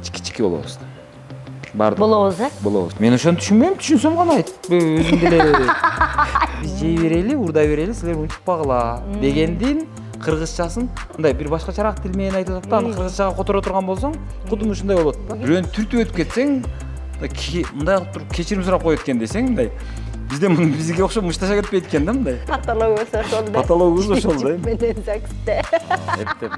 чики болобуз. Бардык. Болобуз, э? Болобуз. Мен ошону түшүнбөйм, түшүнсөм гана айт. Өзүм деле биз жей берели, урдай берели, силер унутпагыла дегендин кыргызчасын мындай бир башкачараак тил менен айтып атат да, аны кыргызчага которо турган болсоң, кудум ушундай болот да. Бирөөнү түртүп өтүп кетсең, мындай кылып туруп кечирим сурап коет экен десең, мындай бизде муну бизге окшоп мушташа кетпейт экен да мындай. Патологыбыз ошол да. Патологыбыз ошол да. Менен загсте. Эптеп.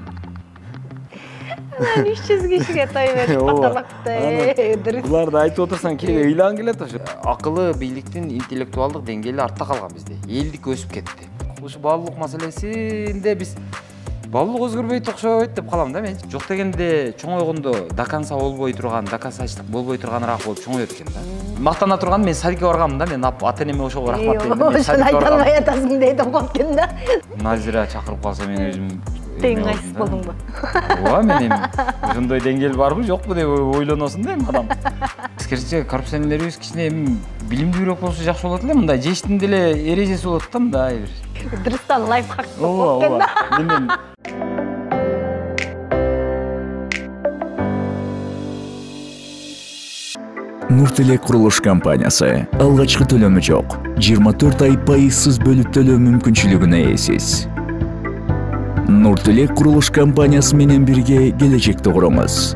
300 кишиге той берип патологда. Буларды айтып отурсаң кээде ыйлан келет ошо. Акылы, бийликтин интеллектуалдык деңгээли артта калган бизде. Элдик өсүп кетти. Ушу баалуулук маселесинде биз баалуулук өзгөрбөйт окшойт деп калам да мен. Жок дегенде чоңойгондо до конца болбой турган, до концачлык болбой турганыраак болуп чоңойот экен да. Мактана турган мен садикке барганмын да, мен ата-энеме ошого рахмат дейм. Ошону айта албай атасың дейт окоптун да. Назира чакырып калса мен өзүм тең кайсыз болдуңбу? Ооба, мен ошондой деңгээл барбы, жокпу деп ойлоносуң да эми адам. Тескерисинче коррупционерлерибиз кичине билимдүүрөөк болсо жакшы болот эле, мындай жештин деле эрежеси болот да, мындай бир. Дырыстан лайфхак болуп кеткен да. Нуртелек курулуш компаниясы алгачкы төлөмү жок. 24 ай пайызсыз бөлүп төлөө мүмкүнчүлүгүнө ээсиз. Нуртелек курулуш компаниясы менен бирге келечекти куруңуз.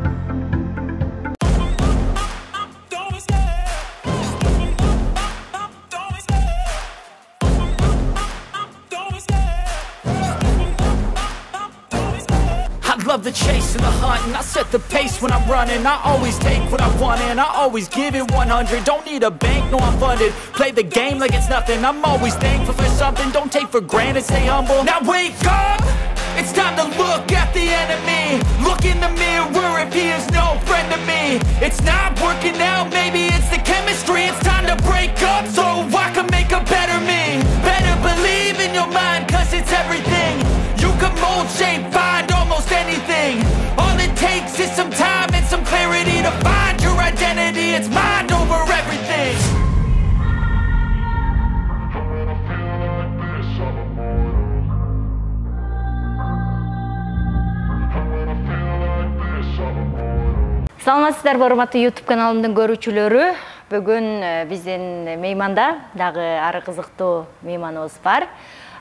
Love the chase and the hunt, and I set the pace when I'm running. I always take what I want and I always give it 100. Don't need a bank, no I'm funded. Play the game like it's nothing. I'm always thankful for something. Don't take for granted, stay humble. Now wake up, it's time to look at the enemy. Look in the mirror if he is no friend to me. It's not working out, maybe it's the chemistry. It's time to break up so I can make a better me. Better believe in your mind, cause it's everything. You can mold, shape, find almost anything. All it takes is some time and some clarity to find your identity. It's mind over everything. Саламатсыздарбы, урматтуу YouTube каналымдын көрүүчүлөрү. Бүгүн биздин мейманда дагы ары кызыктуу мейманыбыз бар.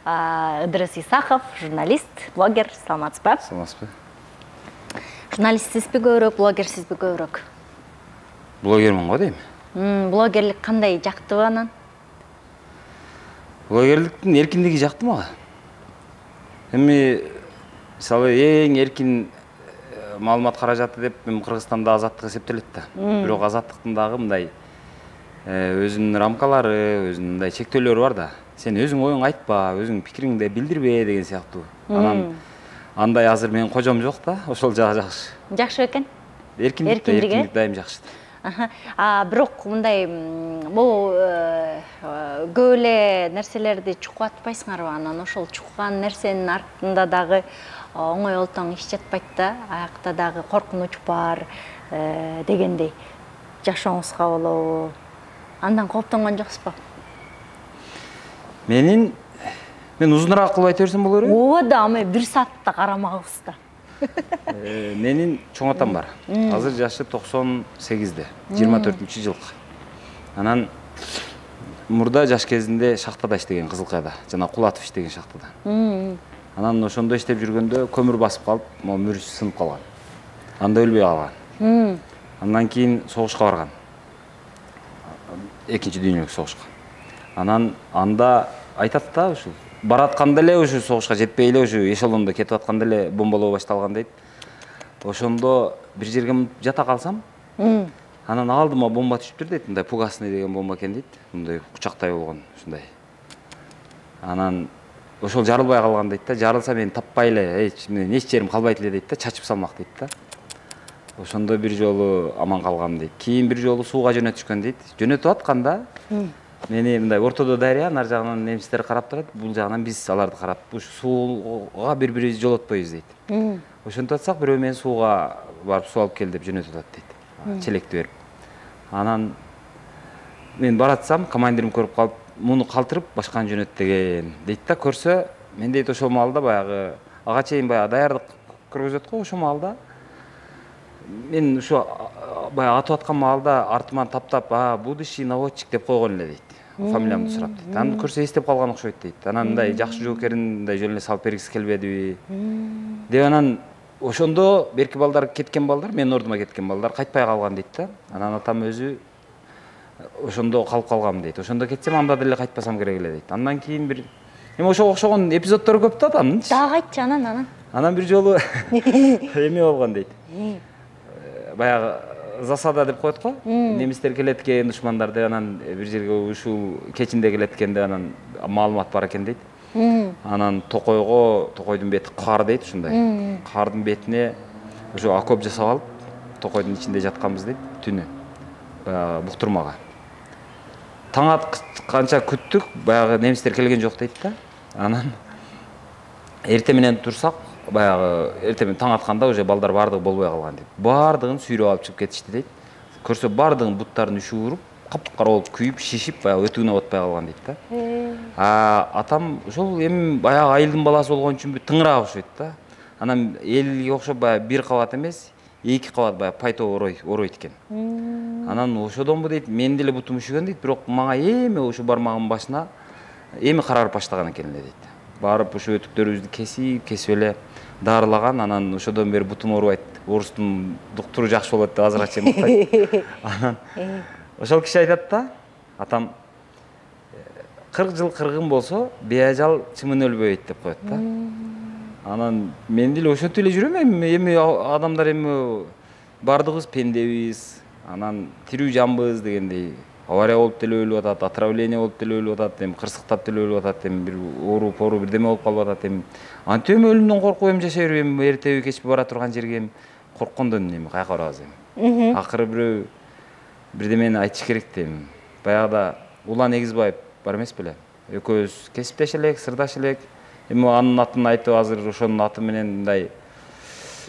Ыдырыс Исахов, журналист, блогер. Саламатсызбы? Саламатсызбы. Журналистсизби көбүрөөк, блогерсизби көбүрөөк? Блогермин го дейм. Блогерлик кандай, жактыбы анан? Блогерликтин эркиндиги жакты мага. Эми мисалы эң эркин маалымат каражаты деп Кыргызстанда азаттык эсептелет да. Бирок азаттыктын дагы мындай өзүнүн рамкалары, өзүнүн мындай чектөөлөрү бар да. Сен өзүң оюң айтпа, өзүң пикириңди билдирбе деген сыяктуу. Анан андай азыр менин кожом жок да, ошол жагы жакшы. Жакшы экен. Эркиндик дайым жакшы. Бирок мындай бул көп эле нерселерди чукуп атпайсыңарбы? Анан ошол чуккан нерсенин артында дагы оңой олтоң иш жатпайт да, аякта дагы коркунуч бар дегендей. Жашооңузга болобу? Андан кооптонгон жоксузбу? Мен узунураак кылып айта берсем болор эле? Ооба да, ама 1 саатта карамагыз да. Менин чоң атам бар. Азыр жашы 98-де, 24-жылкы. Анан мурда жаш кезинде шахтада иштеген, Кызылкаяда, жана Кулатов иштеген шахтада. Анан ошондо иштеп жүргөндө көмүр басып калып, мөрү сынып калган. Анда өлбөй калган. Андан кийин согушка барган. Экинчи дүйнөлүк согушка. Анан анда айтат да, ушул баратканда эле ушу согушка жетпей эле ушу эшелондо кетип атканда эле бомбалоо башталган дейт. Ошондо бир жерге жата калсам, анан алдыма бомба түшүптүр дейт, мындай пугасный деген бомба экен дейт. Мындай кучактай болгон ушундай. Анан ошол жарылбай калган дейт да, жарылса мени таппай эле, эч жерим калбайт эле дейт да, чачып салмак дейт да. Ошондо бир жолу аман калгам дейт. Кийин бир жолу сууга жөнөтүшкөн дейт. Жөнөтүп атканда мени мындай ортодо дарыя, нар жагынан немистер карап турат, бул жагынан биз аларды карап, ушу сууга бири-бирибизди жолотпойбуз дейт. Ошентип атсак, бирөө мени сууга барып суу алып кел деп жөнөтүп атат дейт. Челекти берип. Анан мен баратсам, командирим көрүп калып, муну калтырып башканы жөнөт деген дейт да, көрсө, мен дейт ошол маалда баягы ага чейин баягы даярдык көргөзөт го, ошол маалда мен ушу баягы атып аткан маалда артыман таптап, будущий наводчик деп койгон эле дейт. Фамилиямды сурап дейт. Аны көрсө эстеп калган окшойт дейт. Анан мындай жакшы жоокерин мындай жөн эле салып бергиси келбедиби деп, анан ошондо берки балдар кеткен балдар, менин ордума кеткен балдар кайтпай калган дейт да. Анан атам өзү ошондо калып калгам дейт. Ошондо кетсем анда деле кайтпасам керек эле дейт. Андан кийин бир ошого окшогон эпизоддор көп да атамдын. Дагы айтчы анан бир жолу эме болгон дейт. Баягы засада деп коет го. Немистер келет экен, душмандар деп, анан бир жерге ушул кечинде келет экен деп, анан маалымат бар экен дейт. Анан токойдун бети кар дейт, ушундай. Кардын бетине ошо окоп жасап алып, токойдун ичинде жатканбыз дейт, түнү. Баягы буктурмага. Таң атканча күттүк, баягы немистер келген жок дейт да. Анан эрте менен турсак, баягы эрте менен таң атканда уже балдар бардыгы болбой калган дейт. Бардыгын сүйрөп алып чыгып кетишти дейт. Көрсө бардыгын буттарын үшү уруп, капкара болуп күйүп, шишип, баягы өтүгүнө батпай калган дейт да. Атам ошол эми баягы айылдын баласы болгон үчүн тыңыраак окшойт да. Анан элге окшоп баягы бир кабат эмес, 2 кабат баягы пайто оройт экен. Анан ошодонбу дейт, мен деле бутум үшүгөн дейт, бирок мага эми ошо бармагымдын башына эми карарып баштаган экен эле дейт. Барып ошо өтүктөрүбүздү кесип эле дарылаган, анан ошодон бери бутум оорубайт. Орустун доктуру жакшы болот деп азыркы чейин уктайт. Анан ошол киши айтат да, атам 40 жыл кыргын болсо, беажал чымын өлбөйт деп коет да. Анан мен деле ошентип эле жүрөм, эми адамдар эми бардыгыбыз пендебиз, анан тирүү жамбыз дегендей. Авария болуп деле өлүп атат, отравление болуп деле өлүп атат, эми кырсыктап деле өлүп атат, эми бир оору бирдеме болуп калып атат, эми антип эми өлүмдөн коркуп эми жашай берем, эми эртеби кечпи бара турган жерге эми корккондон эми каяка барабыз эми. Акыры бирөө бирдемени айтыш керек да эми. Баягыда Улан Эгизбаев бар эмес беле? Экөөбүз кесиптеш элек, сырдаш элек. Эми анын атын айтып, азыр ошонун аты менен мындай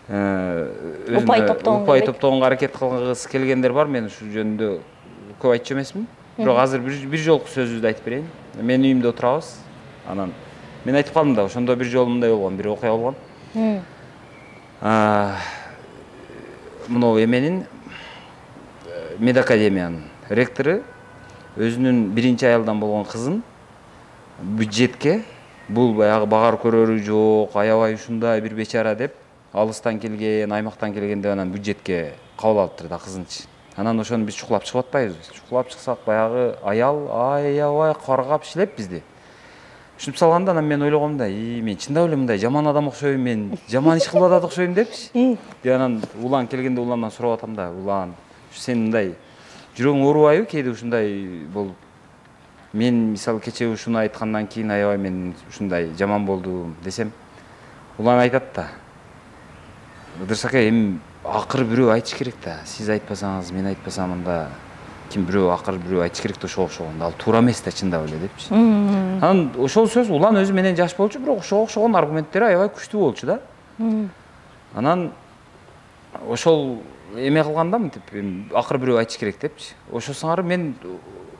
упай топтогонго аракет кылгысы келгендер бар. Мен ушу жөнүндө көп айтчу эмесмин. Бирок азыр бир жолку сөзүбүздү айтып берейин. Мен үйүмдө отурабыз. Анан мен айтып калдым да, ошондо бир жолу мындай болгон, бир окуя болгон. Мына эменин медакадемиянын ректору өзүнүн биринчи аялдан болгон кызын бюджетке, бул баягы багар көрөрү жок, аябай ушундай бир бечара деп, алыстан келген, аймактан келген деп, анан бюджетке кабыл алыптыр да кызынчы. Анан ошону биз чукулап чыгып атпайбызбы? Чукулап чыксак баягы аял аябай каргап шилеп бизди. Ушинтип салганда анан мен ойлогом да, мен чындап эле мындай жаман адам окшойм, мен жаман иш кылып атат окшойм депчи. Деп анан Улан келгенде Уландан сурап атам да, Улан, сен мындай жүрөгүң оорубайбы кээде ушундай болуп? Мен мисалы кече ушуну айткандан кийин аябай мен ушундай жаман болдум десем, Улан айтат да, Ыдырыс ака, эми акыры бирөө айтыш керек да. Сиз айтпасаңыз, мен айтпасам, анда ким бирөө акыры бирөө айтыш керек да ошого окшогон. Ал туура эмес да чындап эле депчи. Анан ошол сөз Улан өзү менен жаш болчу, бирок ошого окшогон аргументтери аябай күчтүү болчу да. Анан ошол эме кылганда мынтип акыры бирөө айтыш керек депчи. Ошосуңар мен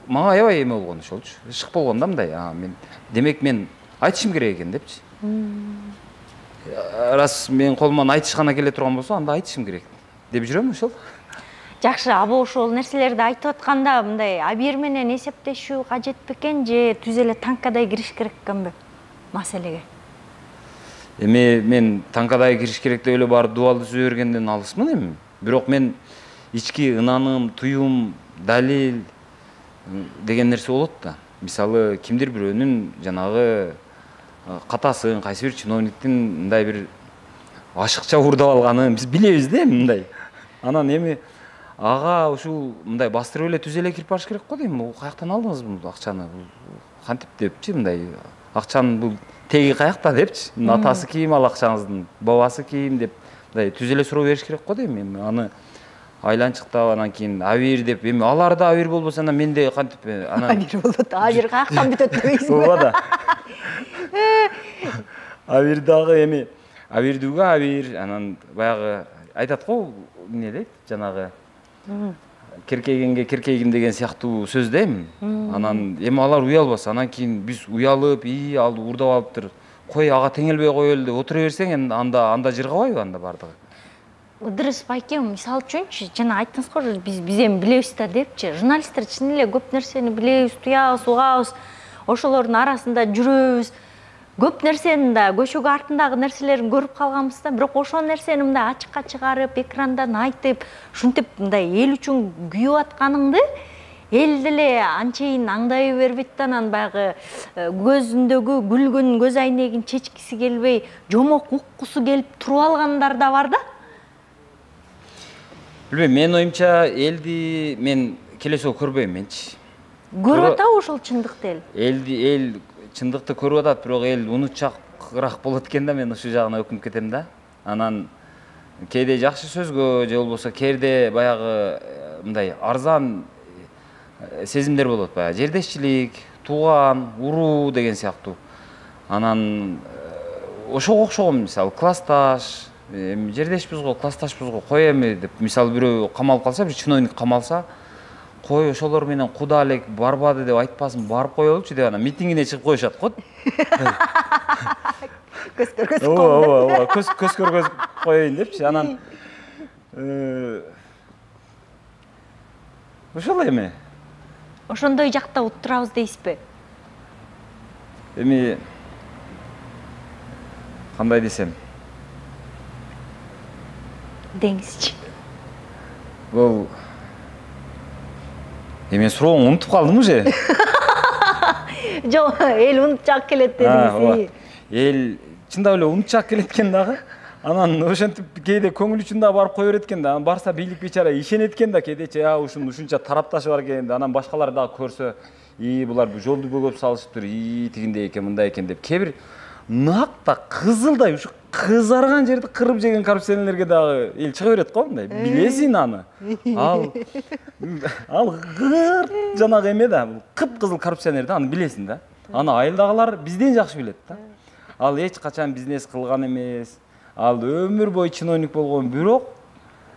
мага аябай эме болгон ошолчу. Ышык болгон да мындай. Мен демек мен айтышым керек экен депчи. Раз мен колуман айтыш гана келе турган болсо, анда айтышым керек деп жүрөм ошол. Жакшы, аба ошол нерселерди айтып атканда мындай абийир менен эсептешүү кажет бекен же түз эле танкадай кириш керек экенби маселеге? Эми мен танкадай кириш керек деп эле барып дубалды сүзө бергенден алысмын эми. Бирок мен ички ынаным, туюм, далил деген нерсе болот да. Мисалы кимдир бирөөнүн жанагы катасын, кайсы бир чиновниктин мындай бир ашыкча уурдап алганын биз билебиз да эми мындай. Анан эми ага ушул мындай бастырып эле түз эле кирип барыш керек го дейм. Бул каяктан алдыңыз бул акчаны? Кантип депчи мындай акчанын бул теги каякта депчи. Атасы ким ал акчаңыздын, бабасы ким деп мындай түз эле суроо бериш керек го дейм. Эми аны айланчыктап анан кийин абийир деп, эми алар да абийир болбосо анан мен де кантип анан абийир болот, абийир каяктан бүтөт дебейсиңби? Ооба да. Абийир дагы эми абийирдүүгө абийир, анан баягы айтат го, эмне дейт, жанагы керкейгенге керкейгим деген сыяктуу сөз да эми. Анан эми алар уялбаса, анан кийин биз уялып, ал уурдап алыптыр. Кой ага теңелбей коелу деп отура берсең, анда жыргабайбы анда бардыгы? Ыдырыс байке, мисал үчүнчү, жана айттыңыз го, биз эми билебиз да депчи. Журналисттер чын эле көп нерсени билебиз, туябыз, угабыз, ошолордун арасында жүрөбүз. Көп нерсенин да көшөгө артындагы нерселерин көрүп калганбыз да, бирок ошол нерсени мындай ачыкка чыгарып, экрандан айтып, ушинтип мындай эл үчүн күйүп атканыңды эл деле анчейин аңдай бербейт да, анан баягы көзүндөгү күлгүн көз айнегин чечкиси келбей, жомок уккусу келип туруп алгандар да бар да. Билбейм, менин оюмча элди мен келесөө көрбөйм менчи. Көрүп атабы ошол чындыкты эл? Эл чындыкты көрүп атат, бирок эл унутчакыраак болот экен да, мен ушул жагына өкүнүп кетем да. Анан кээде жакшы сөзгө же болбосо кээде баягы мындай арзан сезимдер болот, баягы жердешчилик, тууган, уруу деген сыяктуу. Анан ошого окшогон, мисалы классташ, жердешпиз го, классташпыз го, кой эми деп, мисалы бирөө камалып калса, бир чиновник камалса, кой ошолор менен куда элек барбады деп айтпасын, барып коелучу деп анан митингине чыгып коюшат го. Көз көргөз коюн. Көз көргөз коеюн депчи. Анан ошол эми. Ошондой жакта отурабыз дейсизби? Эми кандай десем? Деңизчи. Бул эми сурооңду унутуп калдым уже. Жок, эл унутчак келет дедиңиз. Эл чындап эле унутчак келет экен дагы. Анан ошентип кээде көңүл үчүн да барып кое берет экен да. Анан барса бийлик бечара ишенет экен да, кээдечи ушунча тарапташы бар экен да. Анан башкалар дагы көрсө, булар жолду бөгөп салышыптыр, тигиндей экен, мындай экен деп. Кээ бир накта кызылдай ушу кызарган жерди кырып жеген коррупционерлерге дагы эл чыга берет го, мындай. Билесиң аны. Ал гыр жанагы эме да, кыпкызыл коррупционер да, аны билесиң да. Аны айылдагылар бизден жакшы билет да. Ал эч качан бизнес кылган эмес. Ал өмүр бою чиновник болгон, бирок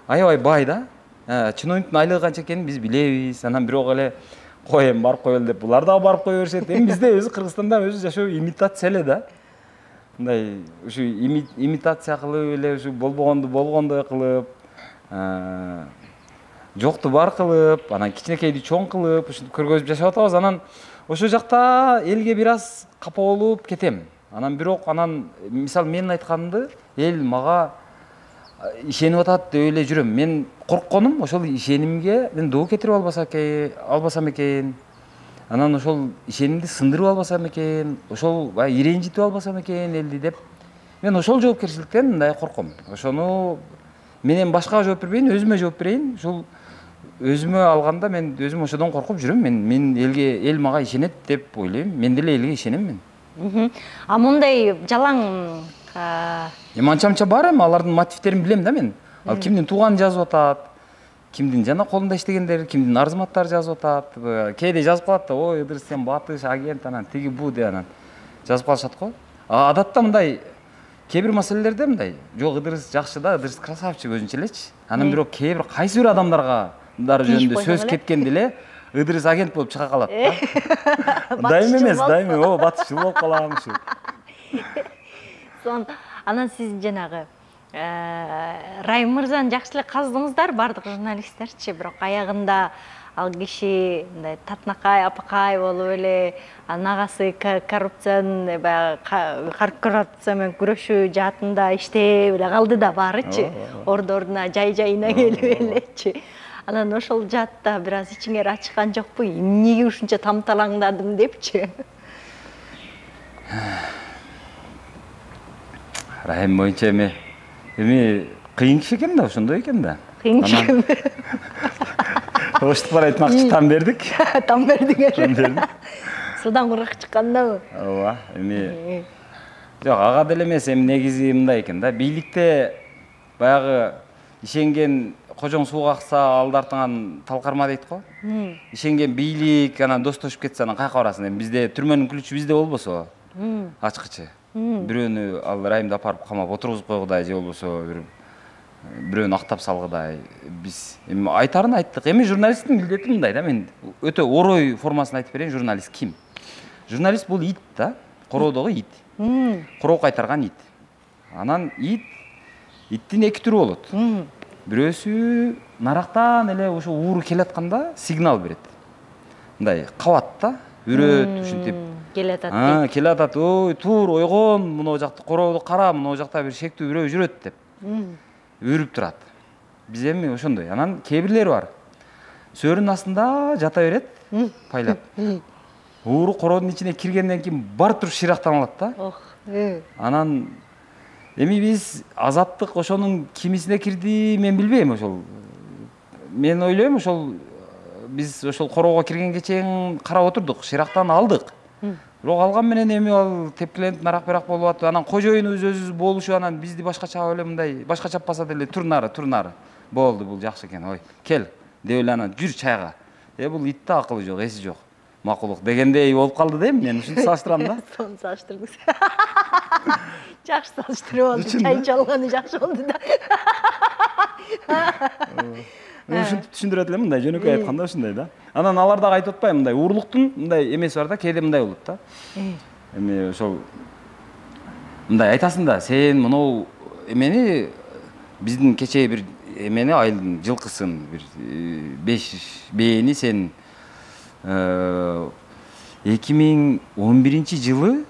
аябай бай да. Чиновниктин айлыгы канча экенин биз билебиз. Анан бирок эле кой эми барып коелу деп, булар дагы барып кое беришет. Эми бизде өзү Кыргызстанда өзү жашоо имитация эле да. Мындай ушу имитация кылып эле, ушу болбогонду болгондой кылып, жокту бар кылып, анан кичинекейди чоң кылып, ушинтип көргөзүп жашап атабыз. Анан ошол жакта элге бир аз капа болуп кетем. Анан бирок мисалы менин айтканымды эл мага ишенип атат деп эле жүрөм. Мен коркконум ошол ишенимге мен доо кетирип албасам экен. Анан ошол ишенимди сындырып албасам экен, ошол иренжитип албасам экен элди деп. Мен ошол жоопкерчиликтен мындай корком. Ошону менен башкага жооп бербейин, өзүмө жооп берейин. Ошол өзүмө алганда мен өзүм ошодон коркуп жүрөм. Мен эл мага ишенет деп ойлойм. Мен деле элге ишенем мен. А мындай жалаң анча бар эми, алардын мотивтерин билем да мен. Ал кимдин тууганын жазып атат, кимдин жана колунда иштегендер, кимдин арзыматтары жазып атат. Кээде жазып калат да, ой, Ыдырыс сен батыш, агент, анан тиги бу деп анан жазып калышат го. Адатта мындай кээ бир маселелерде мындай, жок, Ыдырыс жакшы да, Ыдырыс красавчик өзүнчө элечи. Анан бирок кээ бир кайсы бир адамдарга жөнүндө сөз кеткенде эле Ыдырыс агент болуп чыга калат да. Дайым эмес, дайым, батышчыл болуп калам ушу. Анан сиз жанагы Райым мырзаны жакшы эле каздыңыздар, бардык журналисттерчи, бирок аягында ал киши мындай татынакай, апакай болуп эле, агасы коррупция менен күрөшүү жаатында иштеп эле калды да барычы, ордуна жайына келип элечи. Анан ошол жаатта бир аз ичиңер ачыккан жокпу? Эмнеге ушунча тамталаңдадым депчи? Райым боюнча эми кыйын киши экен да, ошондой экен да. Кыйын киши. Оштуп айтмакчы, там бердик. Там бердиңер. Судан курак чыккандабы? Ооба, эми жок, ага деле эмес, эми негизи мындай экен да. Бийликте баягы ишенген кожоң сууга акса алды артыңан талкарма дейт го. Ишенген бийлик анан достошуп кетсе анан каяка барасың? Эми бизде түрмөнүн күлүчү бизде болбосо, ачкычы. Бирөөнү ал Райымды апарып камап отургузуп койгудай, же болбосо бирөөнү актап салгыдай. Биз эми айтарын айттык. Эми журналисттин милдети мындай да, мен өтө орой формасын айтып берейин. Журналист ким? Журналист бул ит да, короодогу ит. Короо кайтарган ит. Анан ит иттин эки түрү болот. Бирөөсү нарактан эле ошо ууру келатканда сигнал берет. Мындай кабат да, үрөт ушинтип. Келатат дейт. Келатат, ой, тур, ойгон, мына жакта корооду кара, мына жакта бир шектүү бирөө жүрөт деп. Үрүп турат. Биз эми ошондой. Анан кээ бирлери бар. Сөөрүнүн астында жата берет, пайлап. Ууру короодун ичине киргенден кийин бар туруп шырактан алат да. Анан эми биз азаттык ошонун кимисине кирди, мен билбейм ошол. Мен ойлойм ошол биз ошол короого киргенге чейин карап отурдук, шырактан алдык. Бирок алган менен эми ал тепкиленип нарак болуп атып, анан кожоюнубуз өзүбүз болушу, анан бизди башкача эле мындай, башкача чаппаса деле тур нары. Болду, бул жакшы экен, ой, кел, деп эле анан жүр чайга. Бул итте акылы жок, эси жок. Макулук дегендей болуп калды дейм, мен ушинтип салыштырам да. Сону салыштырдыңыз. Жакшы салыштырып алды, чай чалганы жакшы болду да. Ушинтип түшүндүрөт элем, мындай жөнөкөй айтканда ушундай да. Анан алар дагы айтып атпайбы, мындай уурлуктун мындай эмеси бар да, кээде мындай болот да. Эми ошол мындай айтасың да, сен мынау эмени биздин кечээ бир эмени айылдын жылкысын бир 5 бээни сен 2011-жылы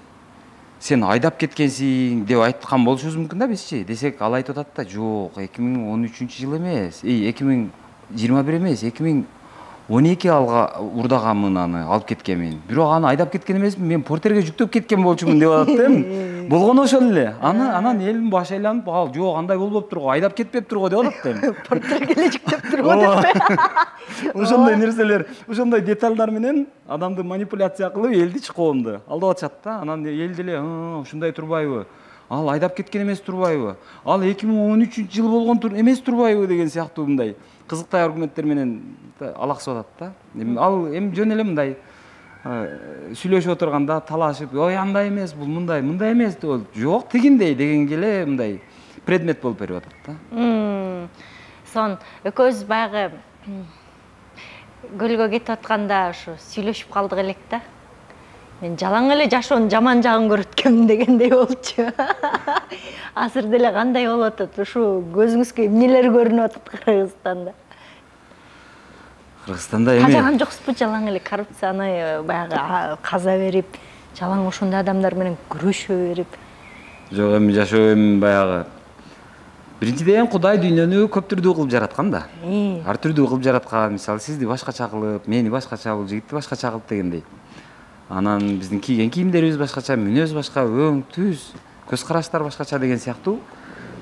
сен айдап кеткенсиң деп айткан болушубуз мүмкүн да бизчи. Десек ал айтып атат да, жок, 2013-жылы эмес, 2021 эмес, 2012 алга урдаганмын, аны алып кеткенмин. Бирок аны айдап кеткен эмесмин, мен портерге жүктөп кеткен болчумун деп атат да. Болгону ошол эле. Анан элим баш айланып, ал жок, андай болбоп турго, айдап кетпептир го деп атат да. Портерге эле жүктөп турго деп. Ошондой нерселер, ошондой детальдар менен адамды манипуляция кылып элди чыкоомду алдап атышат да. Анан эл деле ушундай турбайбы? Ал айдап кеткен эмес турбайбы? Ал 2013-жылы болгон эмес турбайбы деген сыяктуу мындай кызыктай аргументтер менен алаксып атат да. Ал эми жөн эле мындай сүйлөшүп отурганда талашып, ой андай эмес, бул мындай эмес деп болуп, жок тигиндей дегенге эле мындай предмет болуп берип атат да. Сон экөөбүз баягы көлгө кетип атканда ушу сүйлөшүп калдык элек да. Мен жалаң эле жашоонун жаман жагын көрүп өткөм дегендей болчу. Азыр деле кандай болуп атат? Ушу көзүңүзгө эмнелер көрүнүп атат Кыргызстанда? Кыргызстанда эми кажаган жоксузбу, жалаң эле коррупцияны баягы каза берип, жалаң ошондой адамдар менен күрөшө берип. Жок, эми жашоо эми баягы биринчиден Кудай дүйнөнү көп түрдүү кылып жараткан да. Ар түрдүү кылып жараткан. Мисалы сизди башкача кылып, мени башкача, бул жигитти башкача кылып дегендей. Анан биздин кийген кийимдерибиз башкача, мүнөз башка, өң, түз, көз караштар башкача деген сыяктуу.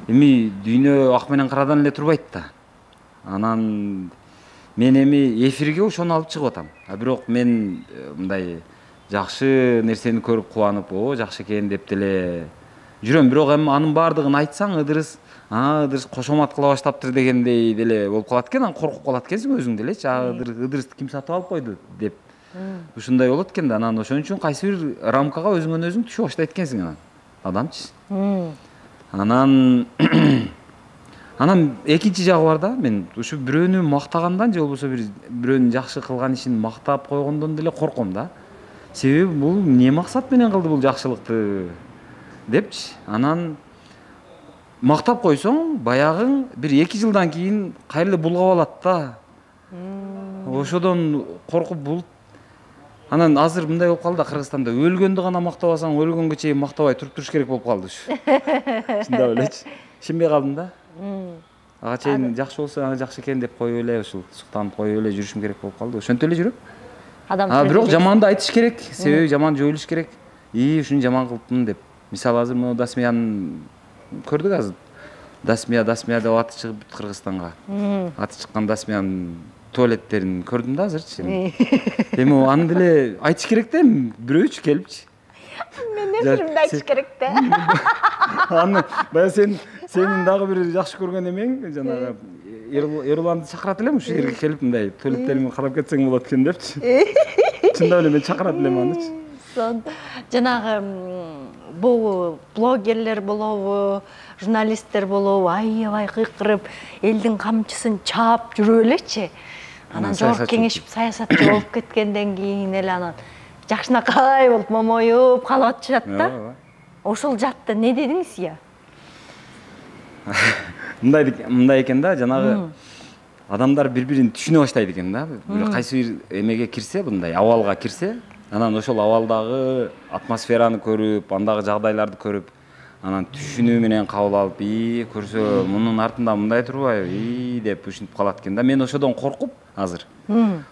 Эми дүйнө ак менен карадан эле турбайт да. Анан мен эми эфирге ошону алып чыгып атам. Бирок мен мындай жакшы нерсени көрүп кубанып, жакшы экен деп деле жүрөм. Бирок эми анын баардыгын айтсаң Ыдырыс кошомат кыла баштаптыр дегендей деле болуп калат экен, анан коркуп калат экенсиң өзүң делечи. Ыдырысты ким сатып алып койду деп. Ушундай болот экен да. Анан ошон үчүн кайсы бир рамкага өзүңөн өзүң түшүп баштайт экенсиң анан. Адамчы. Анан экинчи жагы бар да. Мен ушу бирөөнү мактагандан же болбосо бирөөнүн жакшы кылган ишин мактап койгондон деле корком да. Себеби бул эмне максат менен кылды бул жакшылыкты депчи. Анан мактап койсоң, баягы бир 2 жылдан кийин кайра эле булгап алат да. Ошодон коркуп бул. Анан азыр мындай болуп калды Кыргызстанда, өлгөндү гана мактабасаң, өлгөнгө чейин мактабай туруп туруш керек болуп калды ушу. Чындап элечи. Ишенбей калдым да. Ага чейин жакшы болсо, аны жакшы экен деп коюп эле, ушул суктанып коюп эле жүрүшүм керек болуп калды. Ошентип эле жүрөм. Бирок жаманды айтыш керек, себеби жаман жоюлуш керек. Ушуну жаман кылыптын деп. Мисалы азыр мына Дасмиянын көрдүк азыр. Дасмия деп аты чыгып Кыргызстанга. Аты чыккан Дасмиянын туалеттерин көрдүм да азырчы. Эми аны деле айтыш керек да, бирөөчү келипчи. Мен эфиримде айтыш керек да. Аны баягы сенин дагы бир жакшы көргөн эмең, жанагы Эруланды чакырат элем ушу жерге келип мындай туалеттериңди карап кетсең болот экен депчи. Чындап эле мен чакырат элем анычы. Сон жанагы бул блогерлер болобу, журналисттер болобу, аябай кыйкырып, элдин камчысын чаап жүрүп элечи. Анан жогорку кеңешип саясатчы болуп кеткенден кийин эле анан жакшынакай болуп момоюп калып атышат да. Ошол жатта не дедиңиз я? мындай экен да, жанагы адамдар бири-бирин түшүнө баштайт экен да. Кайсы бир эмеге кирсе, мындай абалга кирсе, анан ошол абалдагы атмосфераны көрүп, андагы жагдайларды көрүп, анан түшүнүү менен кабыл алып, көрсө мунун артында мындай турбайбы, деп ушинтип калат экен да. Мен ошодон коркуп азыр.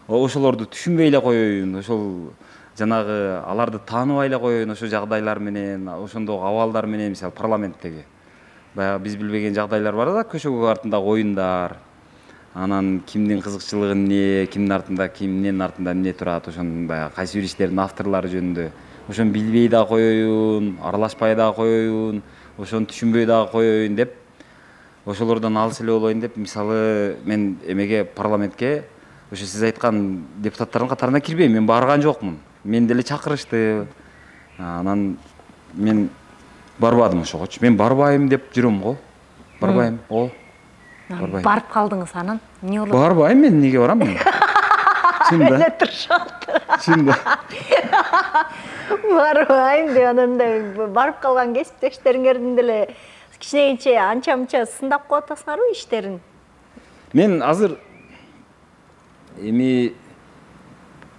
Ошолорду түшүнбөй эле коеюн, ошол жанагы аларды тааныбай эле коеюн, ошо жагдайлар менен, ошондогу абалдар менен, мисалы парламенттеги. Баягы биз билбеген жагдайлар бар да, көчөгө артындагы оюндар. Анан кимдин кызыкчылыгы эмне, кимдин артында эмне турат, ошонун баягы кайсы бир иштердин авторлору жөнүндө. Ошону билбей да коеюн, аралашпай да коеюн, ошону түшүнбөй да коеюн деп, ошолордон алыс эле болоюн деп, мисалы мен эмеге парламентке ошо сиз айткан депутаттардын катарына кирбейм, мен барган жокмун. Мен деле чакырышты. Анан мен барбадым ошогочу. Мен барбайм деп жүрөм го. Барбайм. Барбайм. Барып калдыңыз анан? Эмне болот? Барбайм мен, неге барам мен? Чында. Эле турушат. Чында. Барбайм деп анан барып калган кесиптештериңердин деле кичинекейче анча-мынча сындап коюп атасыңарбы иштерин? Мен азыр эми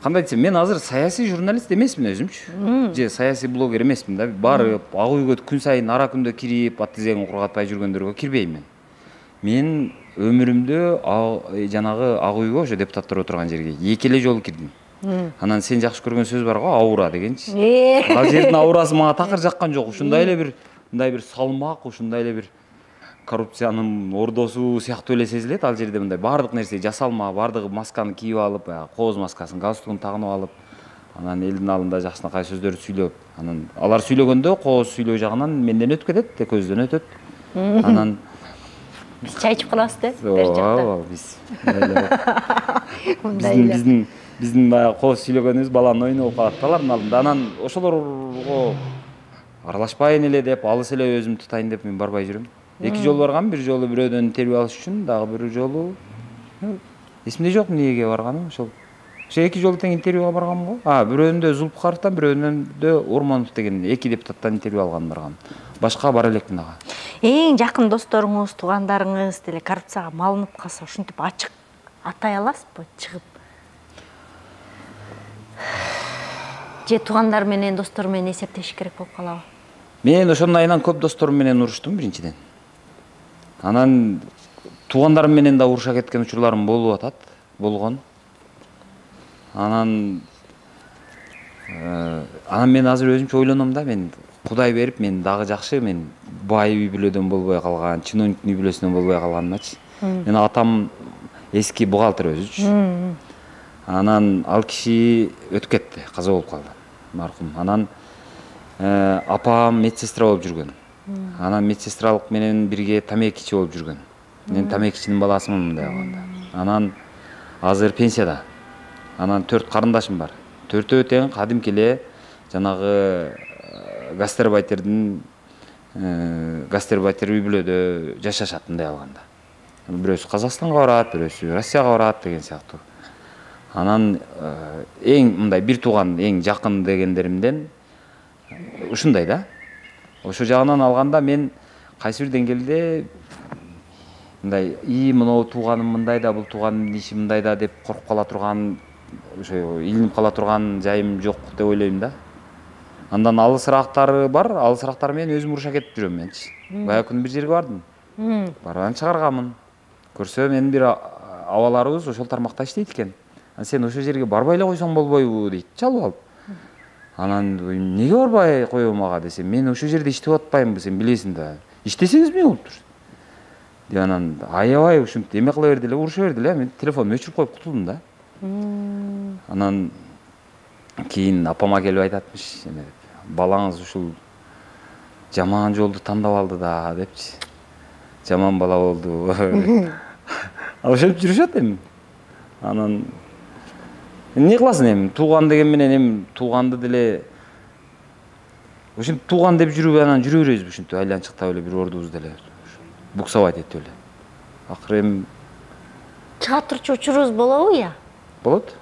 кандай десем, мен азыр саясий журналист эмесмин өзүмчү. Же саясий блогер эмесмин да. Барып, ак үйгө күн сайын ара күндө кирип, ат тизегин кургатпай жүргөндөргө кирбейм мен. Мен өмүрүмдө жанагы ак үйгө, ошо депутаттар отурган жерге 2 эле жолу кирдим. Анан сен жакшы көргөн сөз бар го, аура дегенчи. Ал жердин аурасы мага такыр жаккан жок. Ушундай эле бир, мындай бир салмак, ушундай эле бир коррупциянын ордосу сыяктуу эле сезилет ал жерде. Мындай баардык нерсе жасалма, баардыгы масканы кийип алып, кооз маскасын, галстугун тагынып алып, анан элдин алдында жакшынакай сөздөр сүйлөп, анан алар сүйлөгөндө кооз сүйлөө жагынан менден өтүп кетет, көздөн өтөт. Анан биз чай ичип калабыз да, бер жакта. Биздин баягы кооз сүйлөгөнүбүз баланын оюну болуп калат алардын алдында. Анан ошолорго аралашпайын эле деп, алыс эле өзүм тутайын деп мен барбай жүрөм. 2 жолу баргам, бир жолу бирөөдөн интервью алыш үчүн, дагы бир жолу эсимде жок эмнеге барганым, ошо 2 жолу тең интервьюга баргам го. Бирөөндө Зулпухаровдон, бирөөндө Ормонов деген 2 депутаттан интервью алган баргам. Башка бара элекмин ага. Эң жакын досторуңуз, туугандарыңыз деле коррупцияга малынып калса, ушинтип ачык атай аласызбы, чыгып? Же туугандар менен, достор менен эсептеш керек болуп калабы? Мен ошонун айынан көп досторум менен уруштум биринчиден. Анан туугандарым менен да уруша кеткен учурларым болуп атат, болгон. Анан мен азыр өзүмчө ойлоном да, мен Кудай берип, мен дагы жакшы, мен бай үй бүлөдөн болбой калган, чиновник үй бүлөсүнөн болбой калганымчы. Мен атам эски бухгалтер өзүчү. Анан ал киши өтүп кетти, каза болуп калды, маркум. Анан апам медсестра болуп жүргөн. Анан медсестралык менен бирге тамекичи болуп жүргөн. Мен тамекичинин баласымын мындай алганда. Анан азыр пенсияда. Анан 4 карындашым бар. 4-өө тең кадимки эле жанагы гастарбайтердин гастарбайтер үй бүлөдө жашашат мындай алганда. Бирөөсү Казакстанга барат, бирөөсү Россияга барат деген сыяктуу. Анан эң мындай бир тууган, эң жакын дегендеримден ушундай да. Ошо жагынан алганда мен кайсы бир деңгээлде мындай мынау тууганым мындай да, бул тууганымдын иши мындай да деп коркуп кала турган, ошо илинип кала турган жайым жок деп ойлойм да. Андан алысырактары бар, алысырактары менен өзүм уруша кетип жүрөм менчи. Баягы күнү бир жерге бардым. Барган чыгарганмын. Көрсө менин бир абаларыбыз ошол тармакта иштейт экен. Сен ошол жерге барбай эле койсоң болбойбу дейт, чалып алып. Анан неге барбай коем ага десем, мен ошол жерде иштеп атпаймынбы, сен билесиң да. Иштесеңиз эмне болуптур? Деп анан аябай ушинтип эме кыла берди эле, уруша берди эле. Мен телефонду өчүрүп коюп кутулдум да. Анан кийин апама келип айтатмыш, балаңыз ушул жаман жолду тандап алды да депчи. Жаман бала болду. Ошентип жүрүшөт эми. Анан эмне кыласың эми? Тууган деген менен эми тууганды деле ушинтип тууган деп жүрүп анан жүрө беребизби ушинтип айланчыктап эле бир ордубузду деле буксабайт этип эле. Акыры эми чыга турчу учурубуз болобу я? Болот.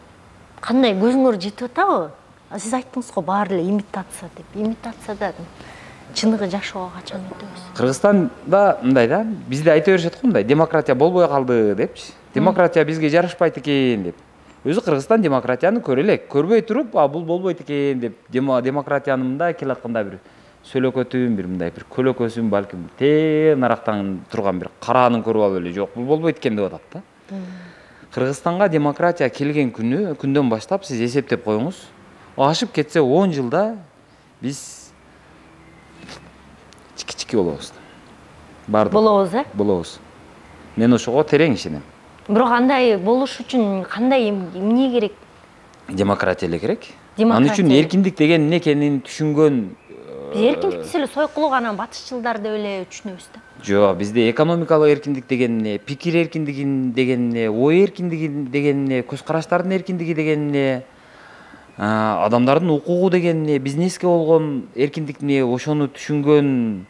Кандай көзүңөр жетип атабы? Сиз айттыңыз го баары эле имитация деп. Имитация да чындыгы жашоого качан өтөбүз? Кыргызстанда мындай да, бизде айта беришет го мындай, демократия болбой калды депчи. Демократия бизге жарашпайт экен деп. Өзү Кыргызстан демократияны көрө элек, көрбөй туруп, бул болбойт экен деп, демократиянын мындай келатканда бир сөлөкөтүн, бир мындай бир көлөкөсүн балким нарактан турган бир караанын көрүп алып эле, жок, бул болбойт экен деп атат да. Кыргызстанга демократия келген күндөн баштап сиз эсептеп коюңуз, ашып кетсе 10 жылда биз чики болобуз. Болобуз, Болобуз. Мен ошого терең ишенем. Бирок андай болуш үчүн кандай эмне керек? Демократия эле керек. Анын үчүн эркиндик деген эмне экенин түшүнгөн. Биз эркиндикти эле сойкулук анан батышчылдар деп эле түшүнөбүз да. Жок, бизде экономикалык эркиндик деген эмне, пикир эркиндиги деген эмне, ой эркиндиги деген эмне, көз караштардын эркиндиги деген эмне, адамдардын укугу деген эмне, бизнеске болгон эркиндик эмне, ошону түшүнгөн